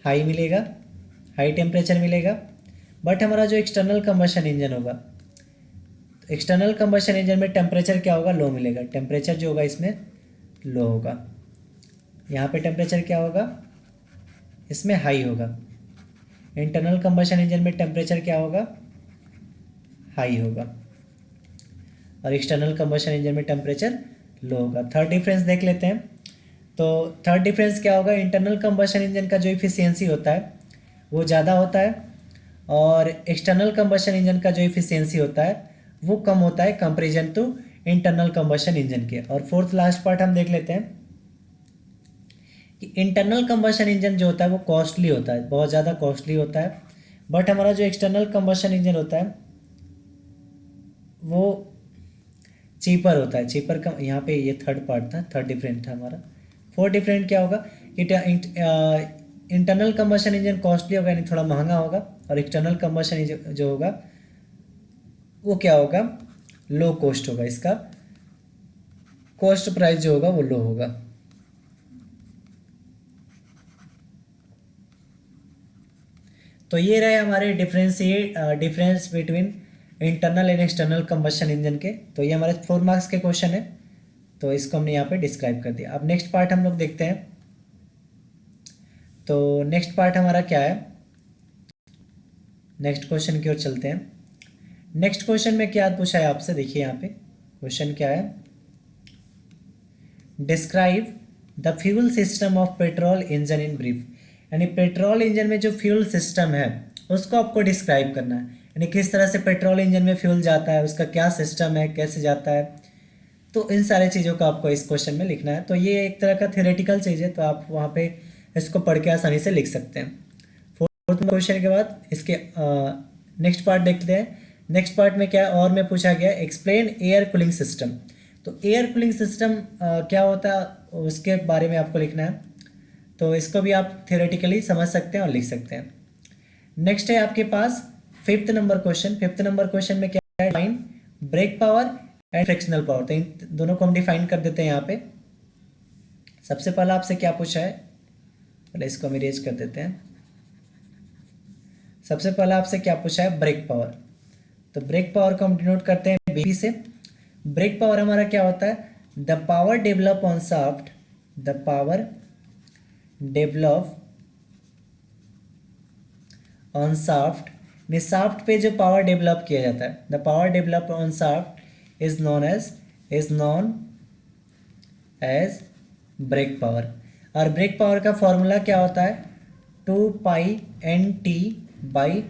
हाई मिलेगा, हाई टेम्परेचर मिलेगा। बट हमारा जो एक्सटर्नल कंबशन इंजन होगा, एक्सटर्नल कंबशन इंजन में टेम्परेचर क्या होगा, लो मिलेगा, टेम्परेचर जो होगा इसमें लो होगा। यहाँ पे टेम्परेचर क्या होगा, इसमें हाई होगा। इंटरनल कंबशन इंजन में टेम्परेचर क्या होगा, हाई होगा, और एक्सटर्नल कंबशन इंजन में टेम्परेचर लो होगा। थर्ड डिफरेंस देख लेते हैं। तो थर्ड डिफरेंस क्या होगा, इंटरनल कंबशन इंजन का जो इफिशियंसी होता है वो ज़्यादा होता है, और एक्सटर्नल कंबशन इंजन का जो इफिशियंसी होता है वो कम होता है comparison to internal combustion engine के। और फोर्थ लास्ट पार्ट हम देख लेते हैं कि इंटरनल कंबशन इंजन जो होता है वो कॉस्टली होता है, बहुत ज़्यादा कॉस्टली होता है। बट हमारा जो एक्सटर्नल कंबशन इंजन होता है वो चीपर होता है, चीपर का। यहाँ पे ये थर्ड पार्ट था, थर्ड डिफरेंट था हमारा। फोर्थ डिफरेंट क्या होगा कि इंटरनल कंबशन इंजन कॉस्टली होगा, यानी थोड़ा महंगा होगा, और एक्सटर्नल कंबशन इंजन जो होगा वो क्या होगा, लो कॉस्ट होगा, इसका कॉस्ट प्राइस जो होगा वो लो होगा। तो ये रहे हमारे difference between internal and external combustion engine के। तो ये हमारे 4 मार्क्स के क्वेश्चन है, तो इसको हमने यहाँ पे डिस्क्राइब कर दिया। अब नेक्स्ट पार्ट हम लोग देखते हैं। तो नेक्स्ट पार्ट हमारा क्या है, नेक्स्ट क्वेश्चन की ओर चलते हैं। नेक्स्ट क्वेश्चन में क्या पूछा है आपसे, देखिए यहाँ पे क्वेश्चन क्या है, describe the fuel system of petrol engine in brief. यानी पेट्रोल इंजन में जो फ्यूल सिस्टम है उसको आपको डिस्क्राइब करना है, यानी किस तरह से पेट्रोल इंजन में फ्यूल जाता है, उसका क्या सिस्टम है, कैसे जाता है। तो इन सारे चीज़ों को आपको इस क्वेश्चन में लिखना है। तो ये एक तरह का थ्योरेटिकल चीज़ है, तो आप वहाँ पे इसको पढ़ के आसानी से लिख सकते हैं। फोर्थ क्वेश्चन के बाद इसके नेक्स्ट पार्ट देखते हैं। नेक्स्ट पार्ट में क्या और में पूछा गया, एक्सप्लेन एयर कूलिंग सिस्टम। तो एयर कूलिंग सिस्टम क्या होता है उसके बारे में आपको लिखना है। तो इसको भी आप थ्योरेटिकली समझ सकते हैं और लिख सकते हैं। नेक्स्ट है आपके पास fifth number question. Fifth number question में क्या है, define brake power and frictional power. तो इन दोनों को हम डिफाइन कर देते हैं यहाँ पे। सबसे पहला आपसे क्या पूछा है, पहले इसको हम इरेज कर देते हैं। सबसे पहला आपसे क्या पूछा है, ब्रेक पावर। तो ब्रेक पावर को हम डिनोट करते हैं बीपी से। ब्रेक पावर हमारा क्या होता है, the power develop on shaft, the power develop on shaft, में शाफ्ट पे जो पावर डेवलप किया जाता है, the power develop on shaft is known as brake power. और ब्रेक पावर का फॉर्मूला क्या होता है, 2π/NT बाई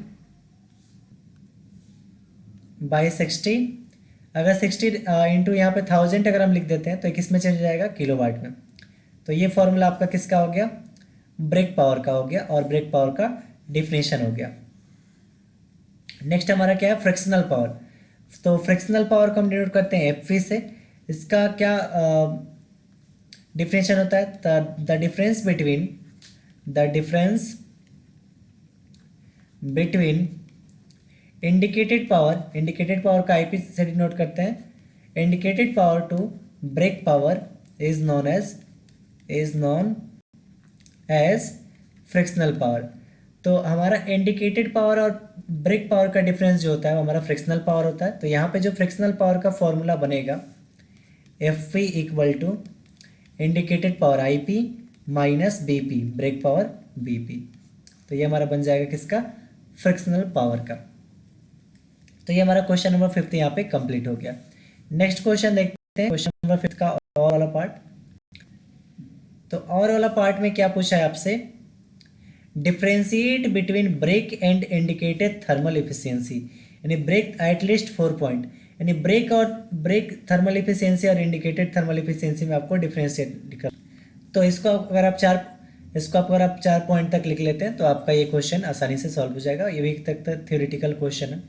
60। अगर 60 इंटू यहाँ पे 1000 अगर हम लिख देते हैं तो किस में चेंज हो जाएगा, किलोवाट में। तो ये फॉर्मूला आपका किसका हो गया, ब्रेक पावर का हो गया, और ब्रेक पावर का डिफिनेशन हो गया। नेक्स्ट हमारा क्या है, फ्रिक्शनल पावर। तो फ्रिक्शनल पावर को हम डिनोट करते हैं एफ से। इसका क्या डिफिनेशन होता है, the difference between indicated power, indicated power का आईपी से डिनोट करते हैं, indicated power to brake power is known as frictional power. तो हमारा इंडिकेटेड पावर और ब्रेक पावर का डिफरेंस जो होता है वो हमारा फ्रिक्शनल पावर होता है। तो यहाँ पे जो फ्रिक्शनल पावर का फॉर्मूला बनेगा F P equal to indicated power I P minus B P, brake power B P. तो ये हमारा बन जाएगा किसका, फ्रिक्शनल पावर का। तो ये हमारा क्वेश्चन नंबर 5 यहाँ पे कंप्लीट हो गया। नेक्स्ट क्वेश्चन देखते हैं, क्वेश्चन नंबर 5 का और वाला पार्ट। तो और वाला पार्ट में क्या पूछा है आपसे, differentiate between brake and indicated thermal efficiency, यानी ब्रेक एट लीस्ट 4 पॉइंट, यानी ब्रेक थर्मल इफिशियंसी और इंडिकेटेड थर्मल इफिशियंसी में आपको डिफरेंशिएट कर। तो इसको अगर आप 4 पॉइंट तक लिख लेते हैं तो आपका ये क्वेश्चन आसानी से सॉल्व हो जाएगा। ये भी तक थ्योरेटिकल क्वेश्चन है।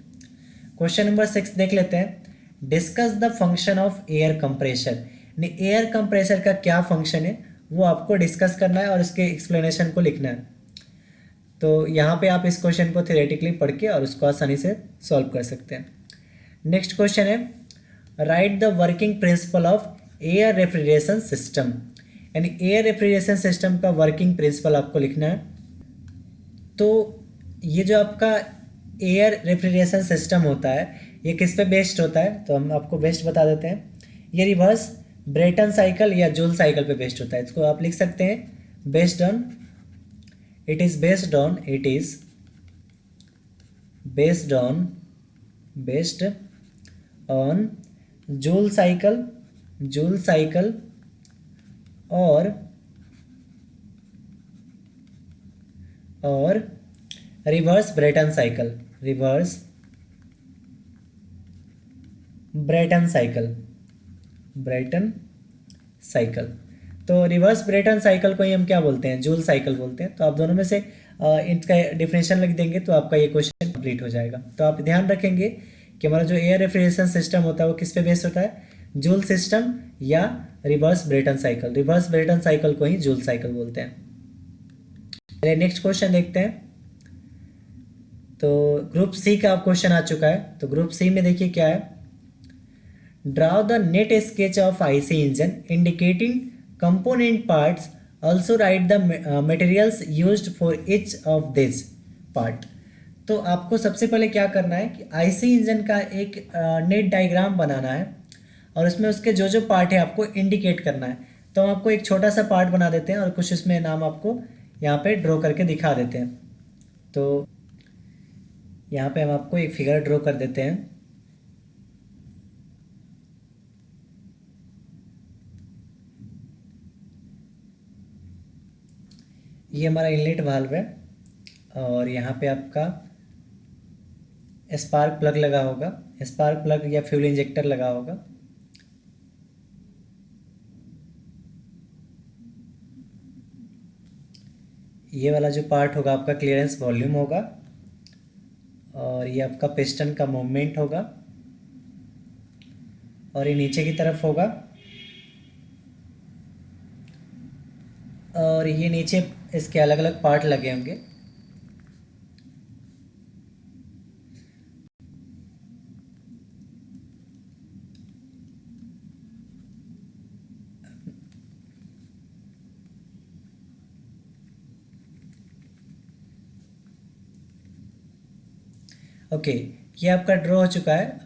क्वेश्चन नंबर 6 देख लेते हैं, discuss the function of air compressor, यानी एयर कंप्रेशर का क्या फंक्शन है वो आपको डिस्कस करना है और इसके एक्सप्लेनेशन को लिखना है। तो यहाँ पे आप इस क्वेश्चन को थ्योरेटिकली पढ़ के और उसको आसानी से सॉल्व कर सकते हैं। नेक्स्ट क्वेश्चन है, right the working principle of air refrigeration system, यानी एयर रेफ्रिजरेशन सिस्टम का वर्किंग प्रिंसिपल आपको लिखना है। तो ये जो आपका एयर रेफ्रिजरेशन सिस्टम होता है ये किस पे बेस्ड होता है, तो हम आपको बेस्ट बता देते हैं। ये रिवर्स ब्रेटन साइकिल या जूल साइकिल पे बेस्ड होता है। इसको आप लिख सकते हैं बेस्ड ऑन जूल साइकिल और रिवर्स ब्रेटन साइकिल। तो रिवर्स ब्रेटन साइकिल को ही हम क्या बोलते हैं, जूल साइकिल बोलते हैं। तो आप दोनों में से इनका डिफिनेशन लिख देंगे तो आपका ये क्वेश्चन कंप्लीट हो जाएगा। तो आप ध्यान रखेंगे कि हमारा जो एयर रेफ्रिजरेशन सिस्टम होता है वो किस पे बेस्ड होता है, जूल सिस्टम या रिवर्स ब्रेटन साइकिल को ही जूल साइकिल बोलते हैं। चलिए नेक्स्ट क्वेश्चन देखते हैं। तो ग्रुप सी का क्वेश्चन आ चुका है। तो ग्रुप सी में देखिए क्या है, draw the net sketch of IC engine indicating component parts, also right the materials used for each of this part. तो आपको सबसे पहले क्या करना है कि आईसी इंजन का एक नेट डायग्राम बनाना है और उसमें उसके जो जो पार्ट है आपको इंडिकेट करना है। तो हम आपको एक छोटा सा पार्ट बना देते हैं और कुछ उसमें नाम आपको यहाँ पे ड्रॉ करके दिखा देते हैं। तो यहाँ पे हम आपको एक फिगर ड्रॉ कर देते हैं। ये हमारा इनलेट वाल्व है और यहाँ पे आपका स्पार्क प्लग लगा होगा, स्पार्क प्लग या फ्यूल इंजेक्टर लगा होगा। ये वाला जो पार्ट होगा आपका क्लियरेंस वॉल्यूम होगा और ये आपका पिस्टन का मूवमेंट होगा और ये नीचे की तरफ होगा और ये नीचे इसके अलग अलग पार्ट लगे होंगे। ओके ये आपका ड्रॉ हो चुका है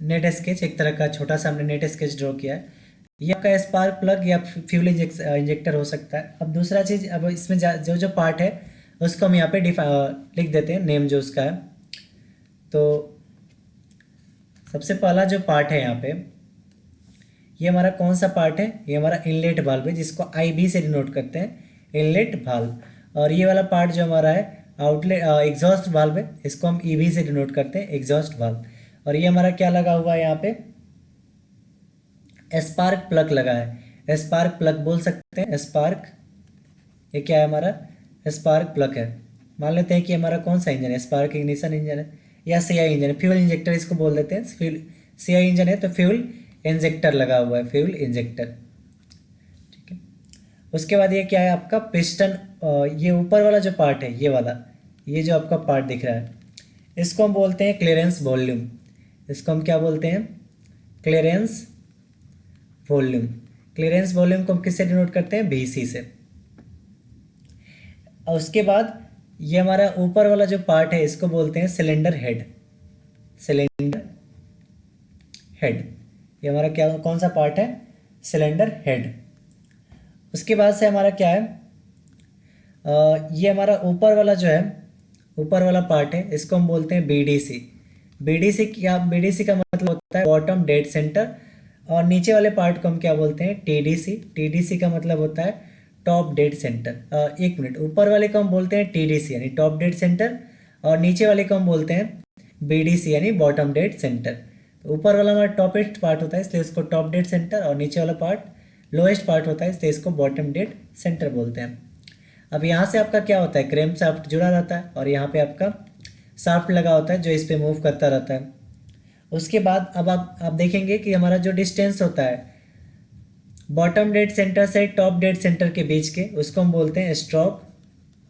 नेट स्केच, एक तरह का छोटा सा हमने नेट स्केच ड्रॉ किया है। ये आपका स्पार्क प्लग या फ्यूल इंजेक्टर हो सकता है। अब दूसरा चीज़, अब इसमें जो जो पार्ट है उसको हम यहाँ पे लिख देते हैं नेम जो उसका है। तो सबसे पहला जो पार्ट है यहाँ पे, ये हमारा कौन सा पार्ट है, ये हमारा इनलेट वाल्व है जिसको IB से डिनोट करते हैं, इनलेट वाल्व। और ये वाला पार्ट जो हमारा है आउटलेट एग्जॉस्ट वाल्व है, इसको हम EB से डिनोट करते हैं, एग्जॉस्ट वाल्व। और ये हमारा क्या लगा हुआ है यहाँ पे, स्पार्क प्लग लगा है, स्पार्क प्लग बोल सकते हैं, स्पार्क, ये क्या है हमारा स्पार्क प्लग है। मान लेते हैं कि हमारा कौन सा इंजन है, स्पार्क इग्निशन इंजन है या CI इंजन है, फ्यूल इंजेक्टर इसको बोल देते हैं। फ्यूल CI इंजन है तो फ्यूल इंजेक्टर लगा हुआ है, फ्यूल इंजेक्टर, ठीक है। उसके बाद ये क्या है आपका पिस्टन, ये ऊपर वाला जो पार्ट है ये वाला, ये जो आपका पार्ट दिख रहा है इसको हम बोलते हैं क्लियरेंस वॉल्यूम, इसको हम क्या बोलते हैं, क्लियरेंस वॉल्यूम। क्लियरेंस वॉल्यूम को हम किससे डिनोट करते हैं? BC से। और उसके बाद ये हमारा ऊपर वाला जो पार्ट है इसको बोलते हैं सिलेंडर हेड। सिलेंडर हेड, ये हमारा क्या कौन सा पार्ट है? Cylinder head. उसके बाद से हमारा क्या है, ये हमारा ऊपर वाला जो है, ऊपर वाला पार्ट है, इसको हम बोलते हैं BDC। BDC क्या? BDC का मतलब होता है बॉटम डेड सेंटर। और नीचे वाले पार्ट को हम क्या बोलते हैं? TDC। TDC का मतलब होता है टॉप डेड सेंटर। एक मिनट, ऊपर वाले को हम बोलते हैं TDC यानी टॉप डेड सेंटर, और नीचे वाले को हम बोलते हैं BDC यानी बॉटम डेड सेंटर। तो ऊपर वाला हमारा टॉपेस्ट पार्ट होता है इसलिए इसको टॉप डेड सेंटर, और नीचे वाला पार्ट लोएस्ट पार्ट होता है इसलिए इसको बॉटम डेड सेंटर बोलते हैं। अब यहाँ से आपका क्या होता है? क्रैंक शाफ्ट जुड़ा रहता है और यहाँ पे आपका शाफ्ट लगा होता है जो इस पे मूव करता रहता है। उसके बाद अब आप देखेंगे कि हमारा जो डिस्टेंस होता है बॉटम डेड सेंटर से टॉप डेड सेंटर के बीच के, उसको हम बोलते हैं स्ट्रोक।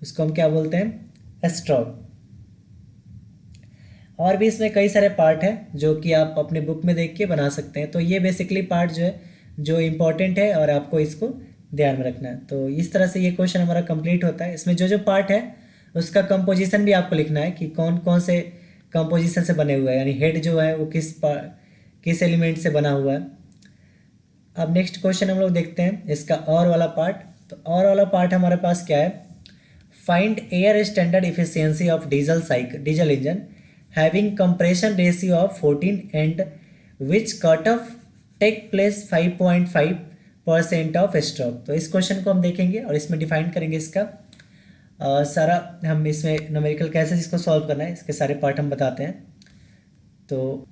उसको हम क्या बोलते हैं? स्ट्रोक। और भी इसमें कई सारे पार्ट हैं जो कि आप अपने बुक में देख के बना सकते हैं। तो ये बेसिकली पार्ट जो है जो इम्पोर्टेंट है और आपको इसको ध्यान में रखना है। तो इस तरह से ये क्वेश्चन हमारा कंप्लीट होता है। इसमें जो जो पार्ट है उसका कंपोजिशन भी आपको लिखना है कि कौन कौन से कंपोजिशन से बने हुए हैं, यानी हेड जो है वो किस एलिमेंट से बना हुआ है। अब नेक्स्ट क्वेश्चन हम लोग देखते हैं इसका और वाला पार्ट। तो और वाला पार्ट हमारे पास क्या है? Find air standard efficiency of diesel engine having compression ratio of 14 and which cut off take place 5.5% of stroke. तो इस क्वेश्चन को हम देखेंगे और इसमें डिफाइन करेंगे इसका सारा, हम इसमें न्यूमेरिकल कैसे इसको सॉल्व करना है इसके सारे पार्ट हम बताते हैं। तो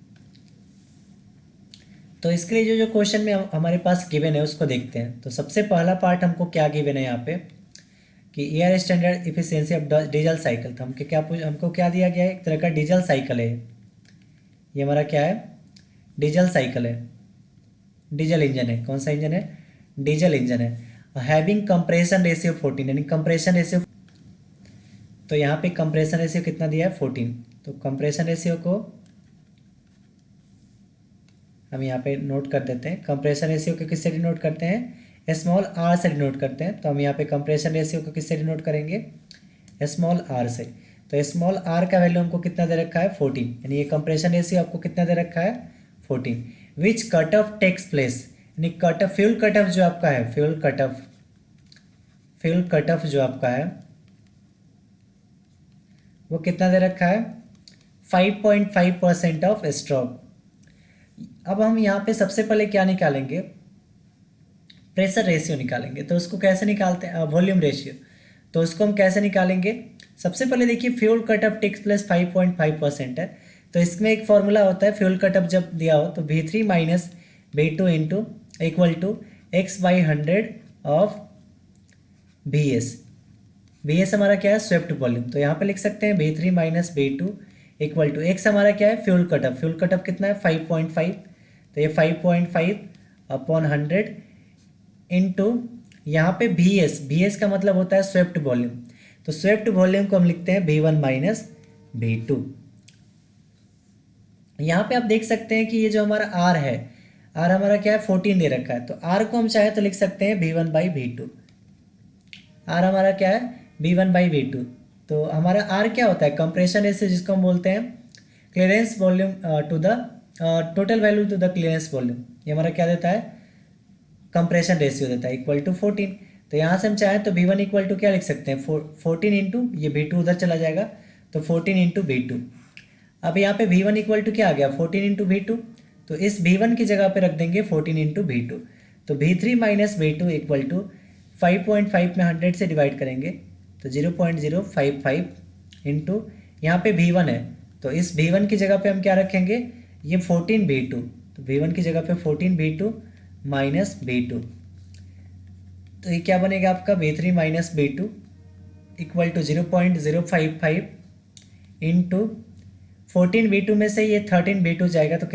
इसके लिए जो जो क्वेश्चन में हमारे पास गिवन है उसको देखते हैं। तो सबसे पहला पार्ट हमको क्या गिवन है यहाँ पे कि air standard efficiency of diesel cycle. तो हमको क्या दिया गया है? एक तरह का डीजल साइकिल है। ये हमारा क्या है? डीजल साइकिल है, डीजल इंजन है। कौन सा इंजन है? डीजल इंजन है। हैविंग कंप्रेशन रेशियो 14 यानी कंप्रेशन रेशियो, तो यहाँ पे कंप्रेशन रेशियो कितना दिया है? 14। तो कंप्रेशन रेशियो को हम यहाँ पे नोट कर देते हैं। कंप्रेशन रेशियो को किससे डिनोट करते हैं? स्मॉल r से डिनोट करते हैं। तो हम यहाँ पे कंप्रेशन रेशियो को किससे डिनोट करेंगे? स्मॉल r से। तो स्मॉल r का वैल्यू हमको कितना दे रखा है? 14। यानी ये कंप्रेशन रेशियो आपको कितना दे रखा है? 14। Which cut off takes place, यानी cut off fuel cut off जो आपका है, फ्यूल कट ऑफ जो आपका है वो कितना दे रखा है? 5.5% ऑफ स्ट्रोक। अब हम यहाँ पे सबसे पहले क्या निकालेंगे? प्रेशर रेशियो निकालेंगे। तो उसको कैसे निकालते हैं? Volume ratio. तो उसको हम कैसे निकालेंगे? सबसे पहले देखिए fuel cut off takes place 5.5% है। तो इसमें एक फॉर्मूला होता है, फ्यूल कट ऑफ जब दिया हो तो V3 minus V2 into equal to x/100 of VS। VS हमारा क्या है? Swept volume. तो यहाँ पे लिख सकते हैं V3 minus V2 equal to x हमारा क्या है? Fuel cut off. Fuel cut of कितना है? 5.5। तो ये 5.5 अपॉन 100 इंटू यहाँ पे VS का मतलब होता है स्वेप्ट वॉल्यूम। तो स्वेप्ट वॉल्यूम को हम लिखते हैं V1 माइनस V2। यहाँ पे आप देख सकते हैं कि ये जो हमारा R है, R हमारा क्या है? 14 दे रखा है। तो R को हम चाहे तो लिख सकते हैं V1 बाई V2। R हमारा क्या है? V1 by V2। तो हमारा R क्या होता है? कंप्रेशन रेशियो, जिसको हम बोलते हैं clearance volume to the total value to the clearance volume. ये हमारा क्या देता है? कंप्रेशन रेशियो देता है इक्वल टू 14। तो यहाँ से हम चाहें तो V1 इक्वल टू क्या लिख सकते हैं? 14 इंटू ये V2 उधर चला जाएगा तो 14 इंटू V2। अब यहाँ पे V1 इक्वल टू क्या आ गया? 14 इंटू V2। तो इस V1 की जगह पे रख देंगे 14 इंटू V2। तो V3 minus V2 equal to 5.5 में 100 से डिवाइड करेंगे तो 0.055 इंटू यहाँ पे V1 है। तो इस V1 की जगह पे हम क्या रखेंगे? ये 14 V2। तो V1 की जगह पे 14 V2 माइनस V2। तो ये क्या बनेगा आपका? V3 minus V2 equal to 0.055 into 14 V2 में से ये 13 V2 जाएगा तो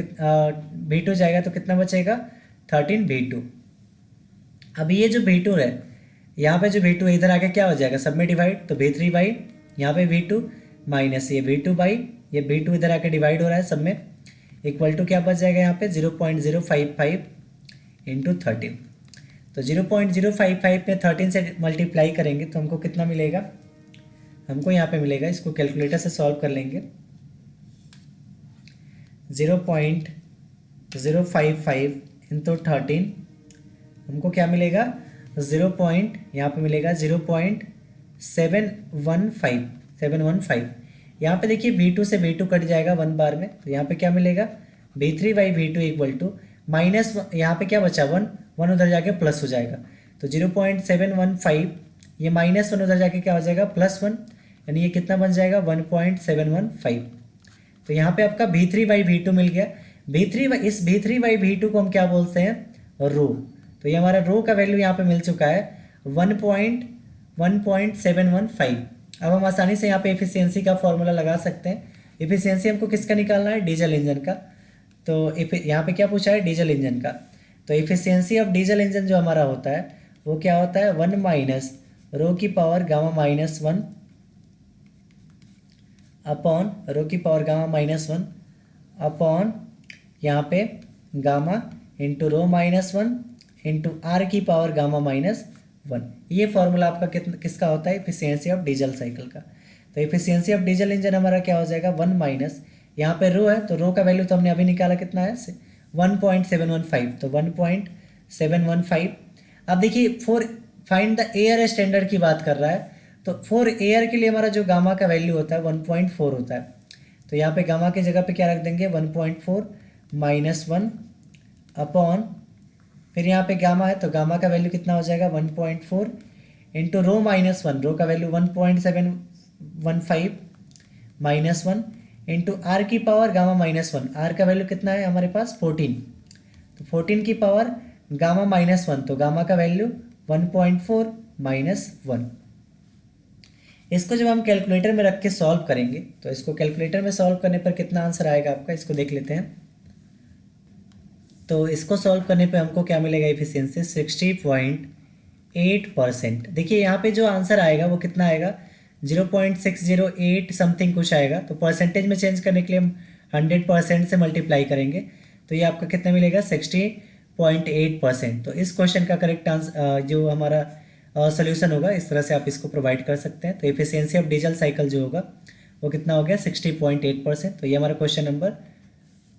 V2 जाएगा तो कितना बचेगा? 13 V2। अब ये जो V2 है, यहाँ पे जो V2 है इधर आके क्या हो जाएगा? सब में डिवाइड। तो V3 बाई यहाँ पे V2 माइनस ये V2 बाई ये V2 इधर आके डिवाइड हो रहा है सब में। इक्वल टू क्या बच जाएगा यहाँ पे 0.055 इंटू 13। तो 0.055 में 13 से मल्टीप्लाई करेंगे तो हमको कितना मिलेगा, हमको यहाँ पे मिलेगा, इसको कैलकुलेटर से सॉल्व कर लेंगे, 0.055 इंटू 13 हमको क्या मिलेगा, यहाँ पे मिलेगा 0.715। यहाँ पे देखिए V2 से V2 कट जाएगा 1 बार में, तो यहाँ पे क्या मिलेगा V3/V2 इक्वल टू माइनस, यहाँ पे क्या बचा 1 उधर जाके प्लस हो जाएगा, तो 0.715 ये -1 उधर जाके क्या हो जाएगा +1, यानी ये कितना बन जाएगा 1.715। तो यहाँ पे आपका V3/V2 मिल गया। इस V3/V2 को हम क्या बोलते हैं, रो। तो ये हमारा रो का वैल्यू यहाँ पे मिल चुका है 1.715। अब हम आसानी से यहाँ पे एफिशिएंसी का फॉर्मूला लगा सकते हैं। एफिशिएंसी हमको किसका निकालना है, डीजल इंजन का। तो यहाँ पे क्या पूछा है, डीजल इंजन का। तो एफिशिएंसी ऑफ डीजल इंजन जो हमारा होता है वो क्या होता है, 1 माइनस रो की पावर गामा -1 अपॉन रो की पावर गामा -1 अपॉन यहाँ पे gamma into rho -1 into r की पावर गामा -1। ये फॉर्मूला आपका किसका होता है, एफिशिएंसी ऑफ डीजल साइकिल का। तो एफिशिएंसी ऑफ डीजल इंजन हमारा क्या हो जाएगा 1 माइनस, यहाँ पे रो है तो रो का वैल्यू तो हमने अभी निकाला, कितना है 1.715, तो 1.715। अब देखिए for find the air standard की बात कर रहा है, तो फॉर एयर के लिए हमारा जो गामा का वैल्यू होता है 1.4 होता है। तो यहाँ पे गामा की जगह पे क्या रख देंगे 1.4 -1 अपॉन, फिर यहाँ पे गामा है तो गामा का वैल्यू कितना हो जाएगा 1.4 इंटू रो -1, रो का वैल्यू 1.715 -1 इंटू आर की पावर गामा -1, आर का वैल्यू कितना है हमारे पास 14, तो 14 की पावर गामा -1, तो गामा का वैल्यू 1.4 -1। इसको जब हम कैलकुलेटर में रख के सॉल्व करेंगे तो इसको कैलकुलेटर में सॉल्व करने पर कितना आंसर आएगा आपका, इसको देख लेते हैं। तो इसको सॉल्व करने पे हमको क्या मिलेगा, एफिशिएंसी 60.8%। देखिए यहाँ पे जो आंसर आएगा वो कितना आएगा 0.608 समथिंग कुछ आएगा। तो परसेंटेज में चेंज करने के लिए हम 100% से मल्टीप्लाई करेंगे, तो ये आपका कितना मिलेगा 60.8%। तो इस क्वेश्चन का करेक्ट आंसर जो हमारा सोल्यूशन होगा, इस तरह से आप इसको प्रोवाइड कर सकते हैं। तो एफिशिएंसी ऑफ डीजल साइकिल जो होगा वो कितना हो गया 60.8%। तो ये हमारा क्वेश्चन नंबर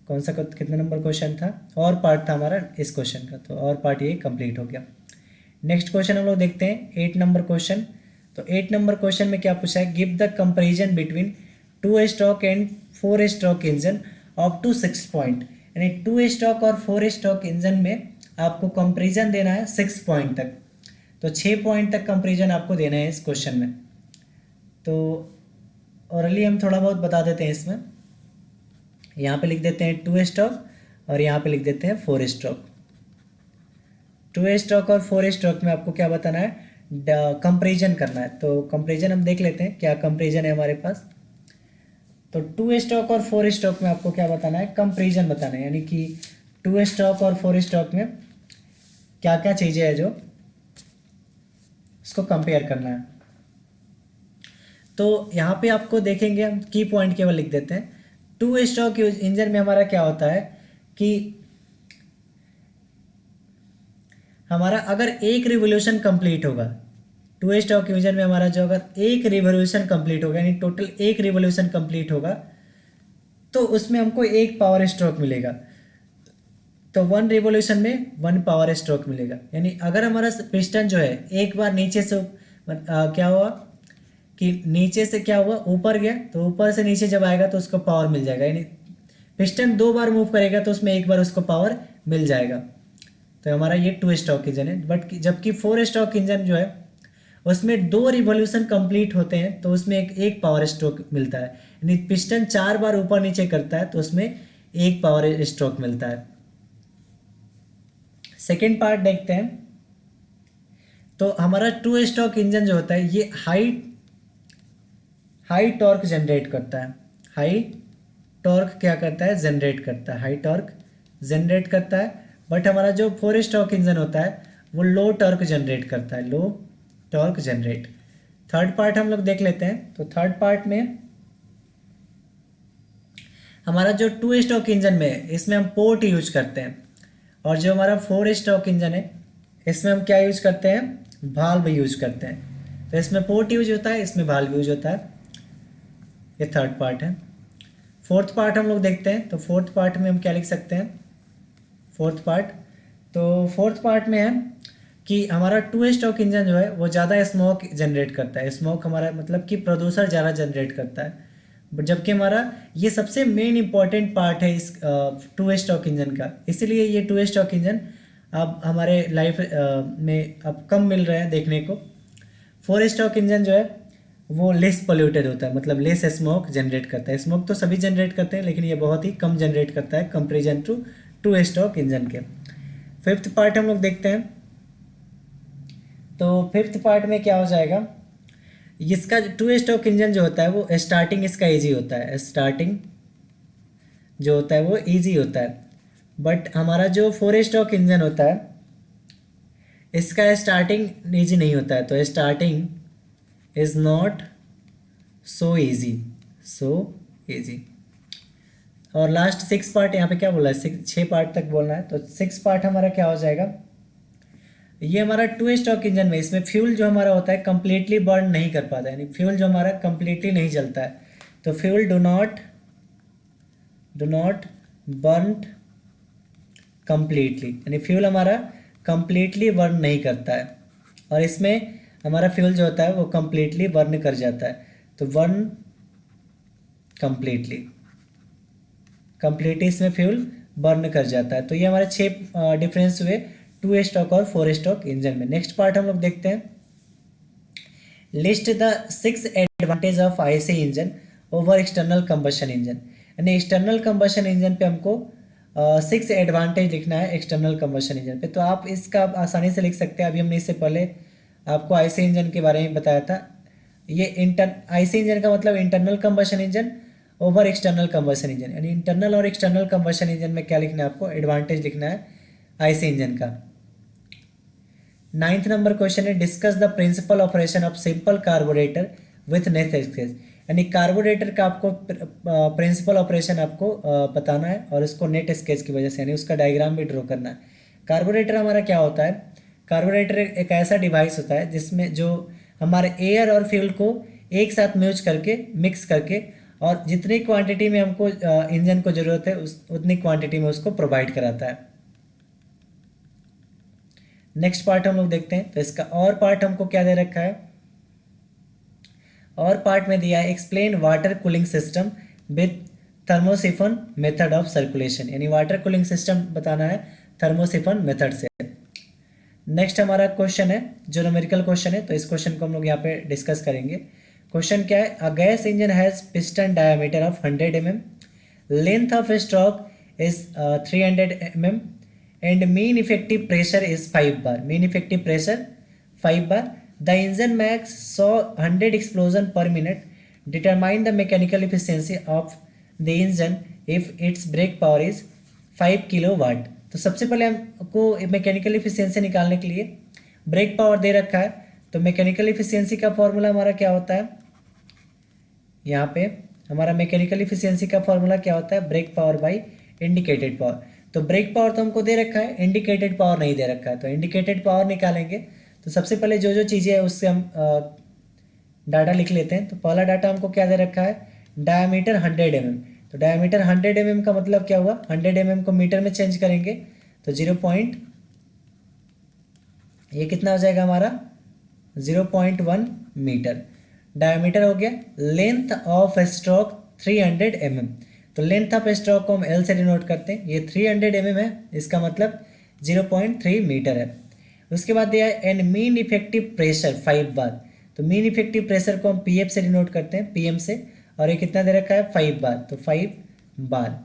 कौन सा, कितना नंबर क्वेश्चन था, और पार्ट था हमारा इस क्वेश्चन का, तो और पार्ट ये कंप्लीट हो गया। नेक्स्ट क्वेश्चन हम लोग देखते हैं 8 नंबर क्वेश्चन। तो 8 नंबर क्वेश्चन में क्या पूछा है, give the comparison between 2 stroke and 4 stroke engine up to 6 point. यानी 2 स्ट्रोक और 4 स्ट्रोक इंजन में आपको कंपैरिजन देना है 6 पॉइंट तक, तो 6 पॉइंट तक कंपैरिजन आपको देना है इस क्वेश्चन में। तो ऑरली हम थोड़ा बहुत बता देते हैं इसमें, यहाँ पे लिख देते हैं 2 स्ट्रोक और यहाँ पे लिख देते हैं 4 स्ट्रोक। 2 स्ट्रोक और 4 स्ट्रोक में आपको क्या बताना है, कंपैरिजन करना है। तो कंपैरिजन हम देख लेते हैं क्या कंपैरिजन है हमारे पास। तो 2 स्ट्रोक और 4 स्ट्रोक में आपको क्या बताना है, कंपैरिजन बताना है, यानी कि 2 स्ट्रोक और 4 स्ट्रोक में क्या क्या चीज़ें हैं जो इसको कंपेयर करना है। तो यहाँ पे आपको देखेंगे, हम की पॉइंट केवल लिख देते हैं। 2 स्ट्रोक इंजन में हमारा क्या होता है कि हमारा अगर एक रिवोल्यूशन कंप्लीट होगा, 2 स्ट्रोक इंजन में हमारा जो अगर एक रिवोल्यूशन कंप्लीट होगा, यानी टोटल एक रिवोल्यूशन कंप्लीट होगा, तो उसमें हमको एक पावर स्ट्रोक मिलेगा। तो 1 रिवोल्यूशन में 1 पावर स्ट्रोक मिलेगा। यानी अगर हमारा पिस्टन जो है एक बार नीचे से क्या हुआ कि नीचे से क्या हुआ ऊपर गया, तो ऊपर से नीचे जब आएगा तो उसको पावर मिल जाएगा। यानी पिस्टन 2 बार मूव करेगा तो उसमें एक बार उसको पावर मिल जाएगा। तो हमारा ये 2 स्ट्रोक इंजन है। बट जबकि 4 स्ट्रोक इंजन जो है उसमें 2 रिवोल्यूशन कंप्लीट होते हैं, तो उसमें एक पावर स्ट्रोक मिलता है। यानी पिस्टन 4 बार ऊपर नीचे करता है तो उसमें एक पावर स्ट्रोक मिलता है। सेकेंड पार्ट देखते हैं। तो हमारा 2 स्ट्रोक इंजन जो होता है ये हाई टॉर्क जनरेट करता है। हाई टॉर्क क्या करता है, जनरेट करता है, हाई टॉर्क जनरेट करता है। बट हमारा जो 4 स्ट्रोक इंजन होता है वो लो टॉर्क जनरेट करता है, लो टॉर्क जनरेट। थर्ड पार्ट हम लोग देख लेते हैं। तो थर्ड पार्ट में हमारा जो 2 स्ट्रोक इंजन में है इसमें हम पोर्ट यूज करते हैं, और जो हमारा 4 स्ट्रोक इंजन है इसमें हम क्या यूज करते हैं, भाल्व यूज करते हैं। तो इसमें पोर्ट यूज होता है, इसमें भाल्व यूज होता है। ये थर्ड पार्ट है। फोर्थ पार्ट हम लोग देखते हैं, तो फोर्थ पार्ट में हम क्या लिख सकते हैं, फोर्थ पार्ट में है कि हमारा 2 स्ट्रोक इंजन जो है वो ज़्यादा स्मोक जनरेट करता है। स्मोक हमारा मतलब कि प्रदूषण ज़्यादा जनरेट करता है, जबकि हमारा ये सबसे मेन इंपॉर्टेंट पार्ट है इस 2 स्ट्रोक इंजन का। इसीलिए ये 2 स्ट्रोक इंजन अब हमारे लाइफ में अब कम मिल रहे हैं देखने को। 4 स्ट्रोक इंजन जो है वो लेस पोल्यूटेड होता है, मतलब लेस स्मोक जनरेट करता है। स्मोक तो सभी जनरेट करते हैं, लेकिन ये बहुत ही कम जनरेट करता है कंपेरिजन टू 2 स्ट्रोक इंजन के। फिफ्थ पार्ट हम लोग देखते हैं, तो फिफ्थ पार्ट में क्या हो जाएगा, इसका 2 स्ट्रोक इंजन जो होता है वो स्टार्टिंग इसका ईजी होता है, स्टार्टिंग जो होता है वो ईजी होता है। बट हमारा जो 4 स्ट्रोक इंजन होता है इसका स्टार्टिंग ईजी नहीं होता है, तो starting is not so easy. और लास्ट 6 पार्ट यहाँ पे क्या बोला है, 6 पार्ट तक बोलना है, तो 6 पार्ट हमारा क्या हो जाएगा, ये हमारा 2 स्ट्रोक इंजन में इसमें फ्यूल जो हमारा होता है कंप्लीटली बर्न नहीं कर पाता है, यानी फ्यूल जो हमारा कंप्लीटली नहीं जलता है। तो fuel do not burn completely, यानी फ्यूल हमारा कंप्लीटली बर्न नहीं करता है, और इसमें हमारा फ्यूल जो होता है वो कंप्लीटली बर्न कर जाता है। तो बर्न कंप्लीटली इसमें फ्यूल बर्न कर जाता है। तो ये हमारे 6 डिफरेंस हुए 2 स्ट्रोक और 4 स्ट्रोक इंजन में। नेक्स्ट पार्ट हम लोग देखते हैं, list the 6 advantage of IC engine over external combustion engine. यानी एक्सटर्नल कंबशन इंजन पे हमको 6 एडवांटेज लिखना है एक्सटर्नल कंबशन इंजन पे। तो आप इसका आसानी से लिख सकते हैं। अभी हमने इससे पहले आपको आईसी इंजन के बारे में बताया था। ये आईसी इंजन का मतलब internal combustion engine over external combustion engine, यानी इंटरनल और एक्सटर्नल कंबशन इंजन में क्या लिखना है, आपको एडवांटेज लिखना है आईसी इंजन का। 9th नंबर क्वेश्चन है, discuss the principle operation of simple carburettor with neat sketch. यानी कार्बोरेटर का आपको प्रिंसिपल ऑपरेशन आपको बताना है, और उसको नेट स्केच की वजह से यानी उसका डायग्राम भी ड्रॉ करना है। कार्बोरेटर हमारा क्या होता है, कार्बोरेटर एक ऐसा डिवाइस होता है जिसमें जो हमारे एयर और फ्यूल को एक साथ मिक्स करके और जितनी क्वांटिटी में हमको इंजन को ज़रूरत है उतनी क्वांटिटी में उसको प्रोवाइड कराता है। नेक्स्ट पार्ट हम लोग देखते हैं, तो इसका और पार्ट हमको क्या दे रखा है, और पार्ट में दिया है explain water cooling system with thermosiphon method of circulation. यानी वाटर कूलिंग सिस्टम बताना है थर्मोसिफन मेथड से। नेक्स्ट हमारा क्वेश्चन है जो न्यूमेरिकल क्वेश्चन है, तो इस क्वेश्चन को हम लोग यहाँ पे डिस्कस करेंगे। क्वेश्चन क्या है, a gas engine has piston diameter of 100 mm, length of stroke is 300 mm and mean effective pressure is 5 bar. Mean effective pressure 5 bar. The engine makes 100 explosion per minute. Determine the mechanical efficiency of the engine if its brake power is 5 kilowatt. तो सबसे पहले हमको मैकेनिकल इफिशियंसी निकालने के लिए ब्रेक पावर दे रखा है, तो मैकेनिकल इफिशियंसी का फॉर्मूला हमारा क्या होता है, यहाँ पे हमारा मैकेनिकल इफिशियंसी का फॉर्मूला क्या होता है, brake power by indicated power. तो ब्रेक पावर तो हमको दे रखा है, इंडिकेटेड पावर नहीं दे रखा है, तो इंडिकेटेड पावर निकालेंगे। तो सबसे पहले जो जो चीज़ें हैं उससे हम डाटा लिख लेते हैं। तो पहला डाटा हमको क्या दे रखा है, डायमीटर 100 mm। तो डायमीटर 100 mm का मतलब क्या हुआ, 100 mm को मीटर में चेंज करेंगे तो 0. ये कितना हो जाएगा हमारा 0.1 मीटर डायमीटर हो गया। Length of stroke 300 mm। तो लेंथ ऑफ स्ट्रोक को हम एल से डिनोट करते हैं, ये 300 mm है, इसका मतलब 0.3 मीटर है। उसके बाद दिया है and mean effective pressure 5 bar. तो मीन इफेक्टिव प्रेशर को हम पीएफ से डिनोट करते हैं, पीएम से, और ये कितना दे रखा है 5 बार, तो 5 bar.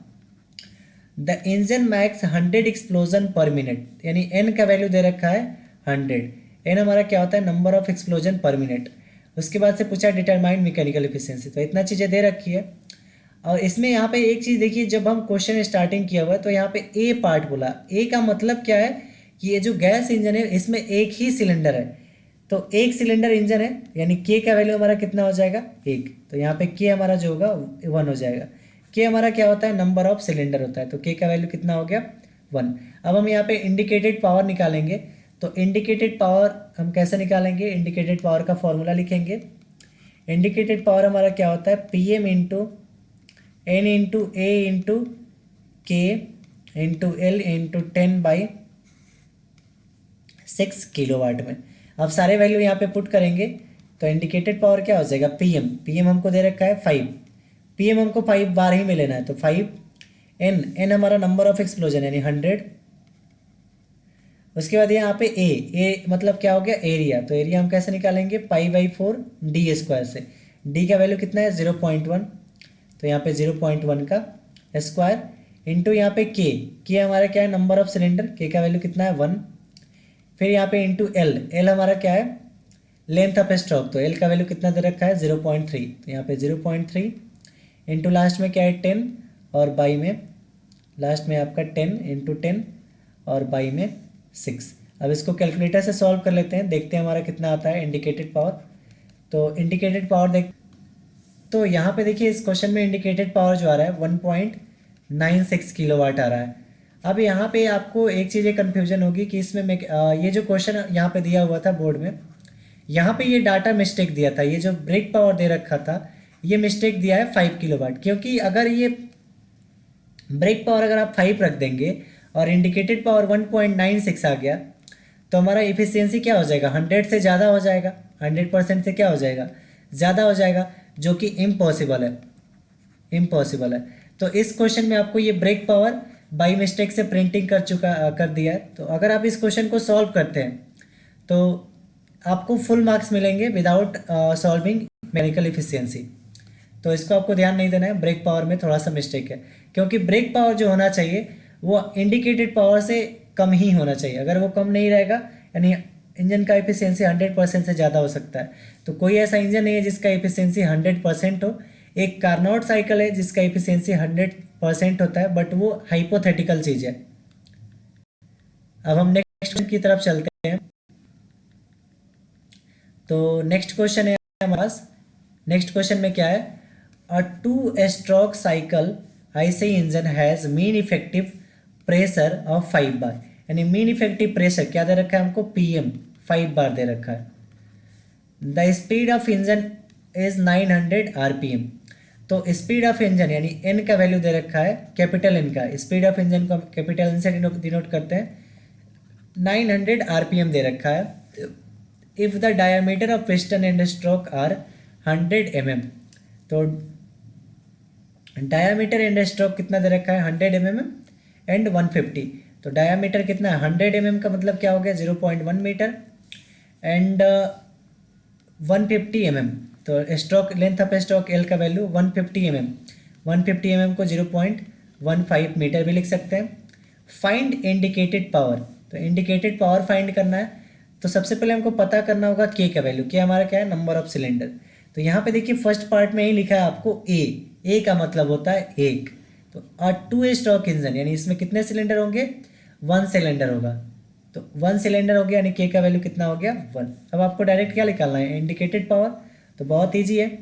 The engine max 100 explosion per minute, यानी एन का वैल्यू दे रखा है 100। एन हमारा क्या होता है, number of explosion per minute. उसके बाद से पूछा डिटरमाइन मैकेनिकल एफिशिएंसी, तो इतना चीज़ें दे रखी है। और इसमें यहाँ पे एक चीज़ देखिए, जब हम क्वेश्चन स्टार्टिंग किया हुआ है तो यहाँ पे ए पार्ट बोला। ए का मतलब क्या है कि ये जो गैस इंजन है इसमें एक ही सिलेंडर है, तो एक सिलेंडर इंजन है, यानी के का वैल्यू हमारा कितना हो जाएगा 1। तो यहाँ पे के हमारा जो होगा 1 हो जाएगा। के हमारा क्या होता है, नंबर ऑफ सिलेंडर होता है, तो के का वैल्यू कितना हो गया 1। अब हम यहाँ पे इंडिकेटेड पावर निकालेंगे, तो इंडिकेटेड पावर हम कैसे निकालेंगे, इंडिकेटेड पावर का फॉर्मूला लिखेंगे। इंडिकेटेड पावर हमारा क्या होता है, P M into N into A into K into L into 10/6 kilowatt में। अब सारे वैल्यू यहाँ पे पुट करेंगे तो इंडिकेटेड पावर क्या हो जाएगा, पीएम, पीएम हमको दे रखा है 5, पीएम हमको 5 बार ही में लेना है, तो 5 एन, एन हमारा नंबर ऑफ एक्सप्लोजन यानी 100। उसके बाद यहाँ पे ए मतलब क्या हो गया, एरिया, तो एरिया हम कैसे निकालेंगे, पाई/4 डी स्क्वायर से। डी का वैल्यू कितना है 0.1, तो यहाँ पे 0.1 का स्क्वायर इंटू यहाँ पे के हमारा क्या है, नंबर ऑफ सिलेंडर, के का वैल्यू कितना है 1। फिर यहाँ पे इंटू एल, एल हमारा क्या है, लेंथ ऑफ स्ट्रोक, तो एल का वैल्यू कितना दे रखा है 0.3, तो यहाँ पे 0.3 इंटू लास्ट में क्या है 10 और बाई में लास्ट में आपका 10 इंटू 10 और बाई में 6। अब इसको कैलकुलेटर से सॉल्व कर लेते हैं, देखते हैं हमारा कितना आता है इंडिकेटेड पावर। तो इंडिकेटेड पावर देख, तो यहाँ पे देखिए इस क्वेश्चन में इंडिकेटेड पावर जो आ रहा है 1.96 किलोवाट आ रहा है। अब यहाँ पे आपको एक चीज़ ये कन्फ्यूजन होगी कि इसमें ये जो क्वेश्चन यहाँ पे दिया हुआ था बोर्ड में, यहाँ पे ये डाटा मिस्टेक दिया था, ये जो ब्रेक पावर दे रखा था ये मिस्टेक दिया है 5 किलोवाट, क्योंकि अगर ये ब्रेक पावर अगर आप 5 रख देंगे और इंडिकेटेड पावर 1.96 आ गया तो हमारा इफिशियंसी क्या हो जाएगा, 100 से ज़्यादा हो जाएगा, 100% से क्या हो जाएगा, ज़्यादा हो जाएगा, जो कि इम्पॉसिबल है, इम्पॉसिबल है। तो इस क्वेश्चन में आपको ये ब्रेक पावर बाई मिस्टेक से प्रिंटिंग कर दिया है। तो अगर आप इस क्वेश्चन को सॉल्व करते हैं तो आपको फुल मार्क्स मिलेंगे विदाउट सॉल्विंग मैकेनिकल इफिशियंसी। तो इसको आपको ध्यान नहीं देना है, ब्रेक पावर में थोड़ा सा मिस्टेक है, क्योंकि ब्रेक पावर जो होना चाहिए वो इंडिकेटेड पावर से कम ही होना चाहिए। अगर वो कम नहीं रहेगा यानी इंजन का एफिशिएंसी 100% से ज़्यादा हो सकता है। तो कोई ऐसा इंजन नहीं है जिसका एफिशिएंसी 100% हो। एक कार्नोट साइकिल है जिसका एफिशिएंसी 100% होता है, बट वो हाइपोथेटिकल चीज़ है। अब हम नेक्स्ट की तरफ चलते हैं। तो नेक्स्ट क्वेश्चन है हमारे पास, नेक्स्ट क्वेश्चन में क्या है, अ 2 stroke cycle IC engine has mean effective pressure of 5 बार, यानी मीन इफेक्टिव प्रेशर क्या दे रखा है हमको, PM 5 बार दे रखा है। The speed of engine is 900 RPM, तो स्पीड ऑफ इंजन यानी N का वैल्यू दे रखा है, कैपिटल N का, स्पीड ऑफ इंजन को कैपिटल N से डिनोट करते हैं, 900 RPM दे रखा है। If the diameter of piston and stroke are 100 mm, तो डायमीटर एंड स्ट्रोक कितना दे रखा है 100 mm एंड 150, तो डायमीटर कितना है 100 mm का मतलब क्या हो गया 0.1 मीटर एंड 150 mm, तो stroke length of stroke L का वैल्यू 150 mm, 150 mm को 0.15 मीटर भी लिख सकते हैं। फाइंड इंडिकेटेड पावर, तो इंडिकेटेड पावर फाइंड करना है तो सबसे पहले हमको पता करना होगा के का वैल्यू, के हमारा क्या है नंबर ऑफ सिलेंडर। तो यहाँ पे देखिए फर्स्ट पार्ट में ही लिखा है आपको ए का मतलब होता है एक, तो 2 स्ट्रोक इंजन यानी इसमें कितने सिलेंडर होंगे, 1 सिलेंडर होगा, तो 1 सिलेंडर हो गया यानी के का वैल्यू कितना हो गया 1। अब आपको डायरेक्ट क्या निकालना है इंडिकेटेड पावर, तो बहुत ईजी है।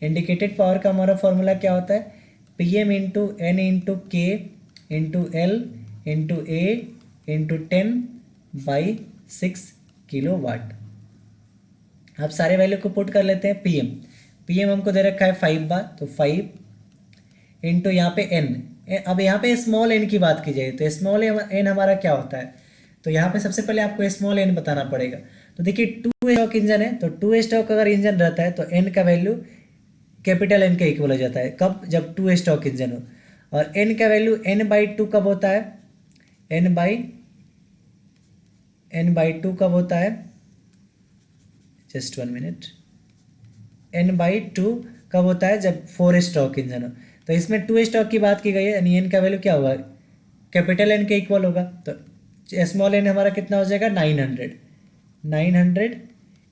इंडिकेटेड पावर का हमारा फॉर्मूला क्या होता है, PM into N into K into L into A into 10/6 kilowatt. अब सारे वैल्यू को पुट कर लेते हैं। PM हमको दे रखा है 5 बार, तो 5 इंटू यहाँ पे N, अब यहाँ पे स्मॉल n की बात की जाए तो स्मॉल n हमारा क्या होता है, तो यहाँ पे सबसे पहले आपको स्मॉल n बताना पड़ेगा। तो देखिए 2 स्ट्रोक इंजन है, तो 2 स्ट्रोक अगर इंजन रहता है तो n का वैल्यू कैपिटल N के इक्वल हो जाता है, कब, जब 2 स्ट्रोक इंजन हो। और n का वैल्यू n/2 कब होता है, n/2 कब होता है, जस्ट 1 मिनट, n/2 कब होता है, जब 4 स्ट्रोक इंजन हो। तो इसमें 2 स्ट्रोक की बात की गई है यानी n का वैल्यू क्या होगा, कैपिटल N के इक्वल होगा, तो स्मॉल n हमारा कितना हो जाएगा 900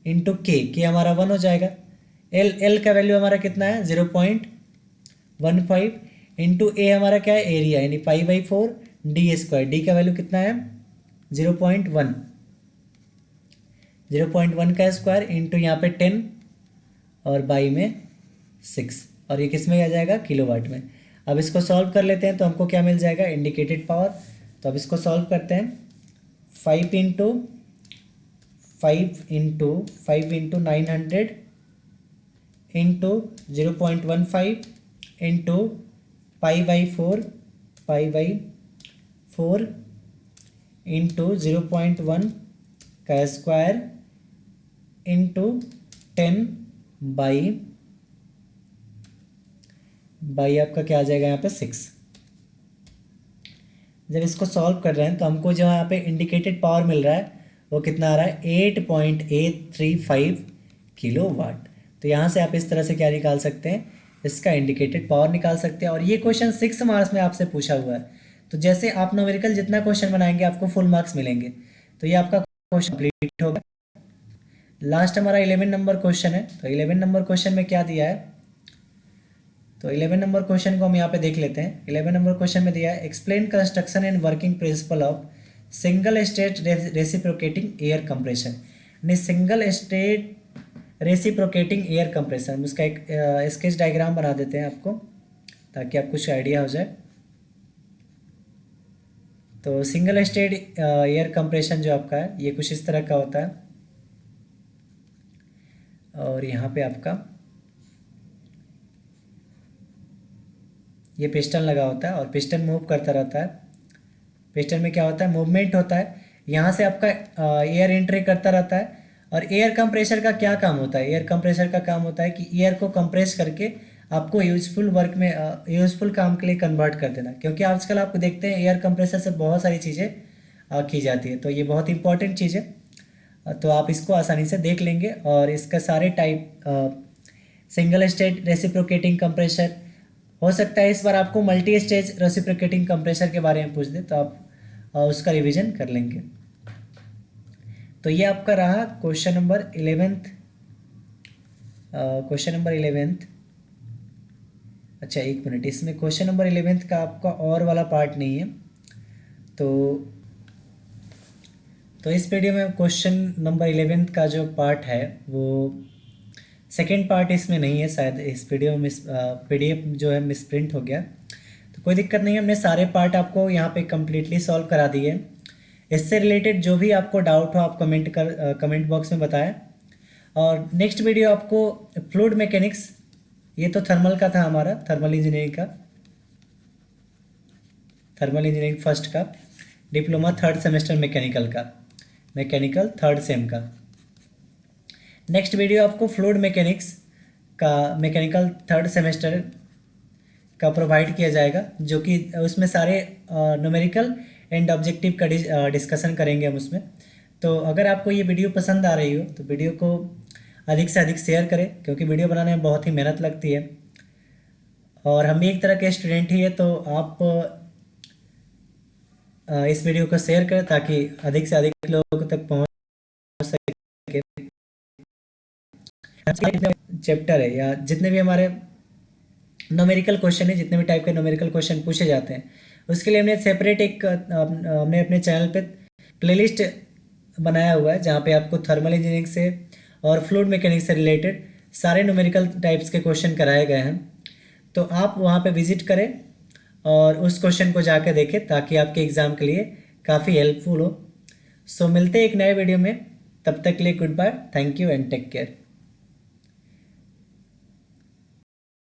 इंटू के हमारा 1 हो जाएगा। L का वैल्यू हमारा कितना है 0.15 इंटू ए हमारा क्या है एरिया यानी पाई/4 डी स्क्वायर, डी का वैल्यू कितना है 0.1 का स्क्वायर इंटू यहाँ पे 10 और बाई में 6, और ये किस में आ जाएगा किलोवाट में। अब इसको सॉल्व कर लेते हैं तो हमको क्या मिल जाएगा, इंडिकेटेड पावर। तो अब इसको सॉल्व करते हैं, 5 into 900 into 0.15 into pi by four into 0.1 का स्क्वायर इंटू 10 बाई आपका क्या आ जाएगा यहाँ पे 6। जब इसको सॉल्व कर रहे हैं तो हमको जो यहाँ पे इंडिकेटेड पावर मिल रहा है वो कितना आ रहा है, 8.835 किलो वाट। तो यहाँ से आप इस तरह से क्या निकाल सकते हैं, इसका इंडिकेटेड पावर निकाल सकते हैं। और ये क्वेश्चन 6 मार्क्स में आपसे पूछा हुआ है। तो जैसे आप न्यूमेरिकल जितना क्वेश्चन बनाएंगे आपको फुल मार्क्स मिलेंगे। तो ये आपका क्वेश्चन कंप्लीट होगा। लास्ट हमारा 11 नंबर क्वेश्चन है। तो 11 नंबर क्वेश्चन में क्या दिया है, तो 11 नंबर क्वेश्चन को हम यहाँ पे देख लेते हैं। 11 नंबर क्वेश्चन में दिया है, explain construction and working principle of single state reciprocating air compression. यानी single state reciprocating air compression, उसका एक स्केच डायग्राम बना देते हैं आपको ताकि आपको कुछ आइडिया हो जाए। तो सिंगल स्टेट एयर कंप्रेशन जो आपका है ये कुछ इस तरह का होता है। और यहाँ पे आपका ये पिस्टन लगा होता है और पिस्टन मूव करता रहता है। पिस्टन में क्या होता है, मूवमेंट होता है। यहाँ से आपका एयर एंट्री करता रहता है। और एयर कंप्रेसर का क्या काम होता है, एयर कंप्रेसर का काम होता है कि एयर को कंप्रेस करके आपको यूजफुल वर्क में यूजफुल काम के लिए कन्वर्ट कर देना। क्योंकि आजकल आप देखते हैं एयर कंप्रेसर से बहुत सारी चीज़ें की जाती है, तो ये बहुत इंपॉर्टेंट चीज़ है। तो आप इसको आसानी से देख लेंगे। और इसका सारे type, single stage reciprocating compressor, हो सकता है इस बार आपको मल्टी स्टेज रेसिप्रोकेटिंग कंप्रेसर के बारे में पूछ दे तो आप उसका रिवीजन कर लेंगे। तो ये आपका रहा question number 11th। Question number 11th, अच्छा एक मिनट, इसमें क्वेश्चन नंबर 11th का आपका और वाला पार्ट नहीं है। तो इस वीडियो में क्वेश्चन नंबर 11th का जो पार्ट है वो सेकेंड पार्ट इसमें नहीं है। शायद इस वीडियो में PDF जो है मिसप्रिंट हो गया। तो कोई दिक्कत नहीं है, हमने सारे पार्ट आपको यहाँ पे कम्प्लीटली सॉल्व करा दिए हैं। इससे रिलेटेड जो भी आपको डाउट हो आप कमेंट बॉक्स में बताएं। और नेक्स्ट वीडियो आपको फ्लूइड मैकेनिक्स, ये तो थर्मल का था हमारा, थर्मल इंजीनियरिंग फर्स्ट का, diploma 3rd semester mechanical 3rd same का। नेक्स्ट वीडियो आपको फ्लूइड मैकेनिक्स का मैकेनिकल 3rd सेमेस्टर का प्रोवाइड किया जाएगा, जो कि उसमें सारे न्यूमेरिकल एंड ऑब्जेक्टिव का डिस्कशन करेंगे हम उसमें। तो अगर आपको ये वीडियो पसंद आ रही हो तो वीडियो को अधिक से अधिक शेयर करें, क्योंकि वीडियो बनाने में बहुत ही मेहनत लगती है। और हम भी एक तरह के स्टूडेंट ही है, तो आप इस वीडियो को शेयर करें ताकि अधिक से अधिक लोगों तक पहुंच सके। चैप्टर है या जितने भी हमारे न्यूमेरिकल क्वेश्चन है, जितने भी टाइप के न्यूमेरिकल क्वेश्चन पूछे जाते हैं, उसके लिए हमने सेपरेट हमने अपने चैनल पे प्लेलिस्ट बनाया हुआ है, जहाँ पे आपको थर्मल इंजीनियरिंग से और फ्लूइड मैकेनिक्स से रिलेटेड सारे न्यूमेरिकल टाइप्स के क्वेश्चन कराए गए हैं। तो आप वहाँ पे विजिट करें और उस क्वेश्चन को जाकर देखें ताकि आपके एग्ज़ाम के लिए काफ़ी हेल्पफुल हो। सो मिलते हैं एक नए वीडियो में, तब तक के लिए goodbye, thank you and take care.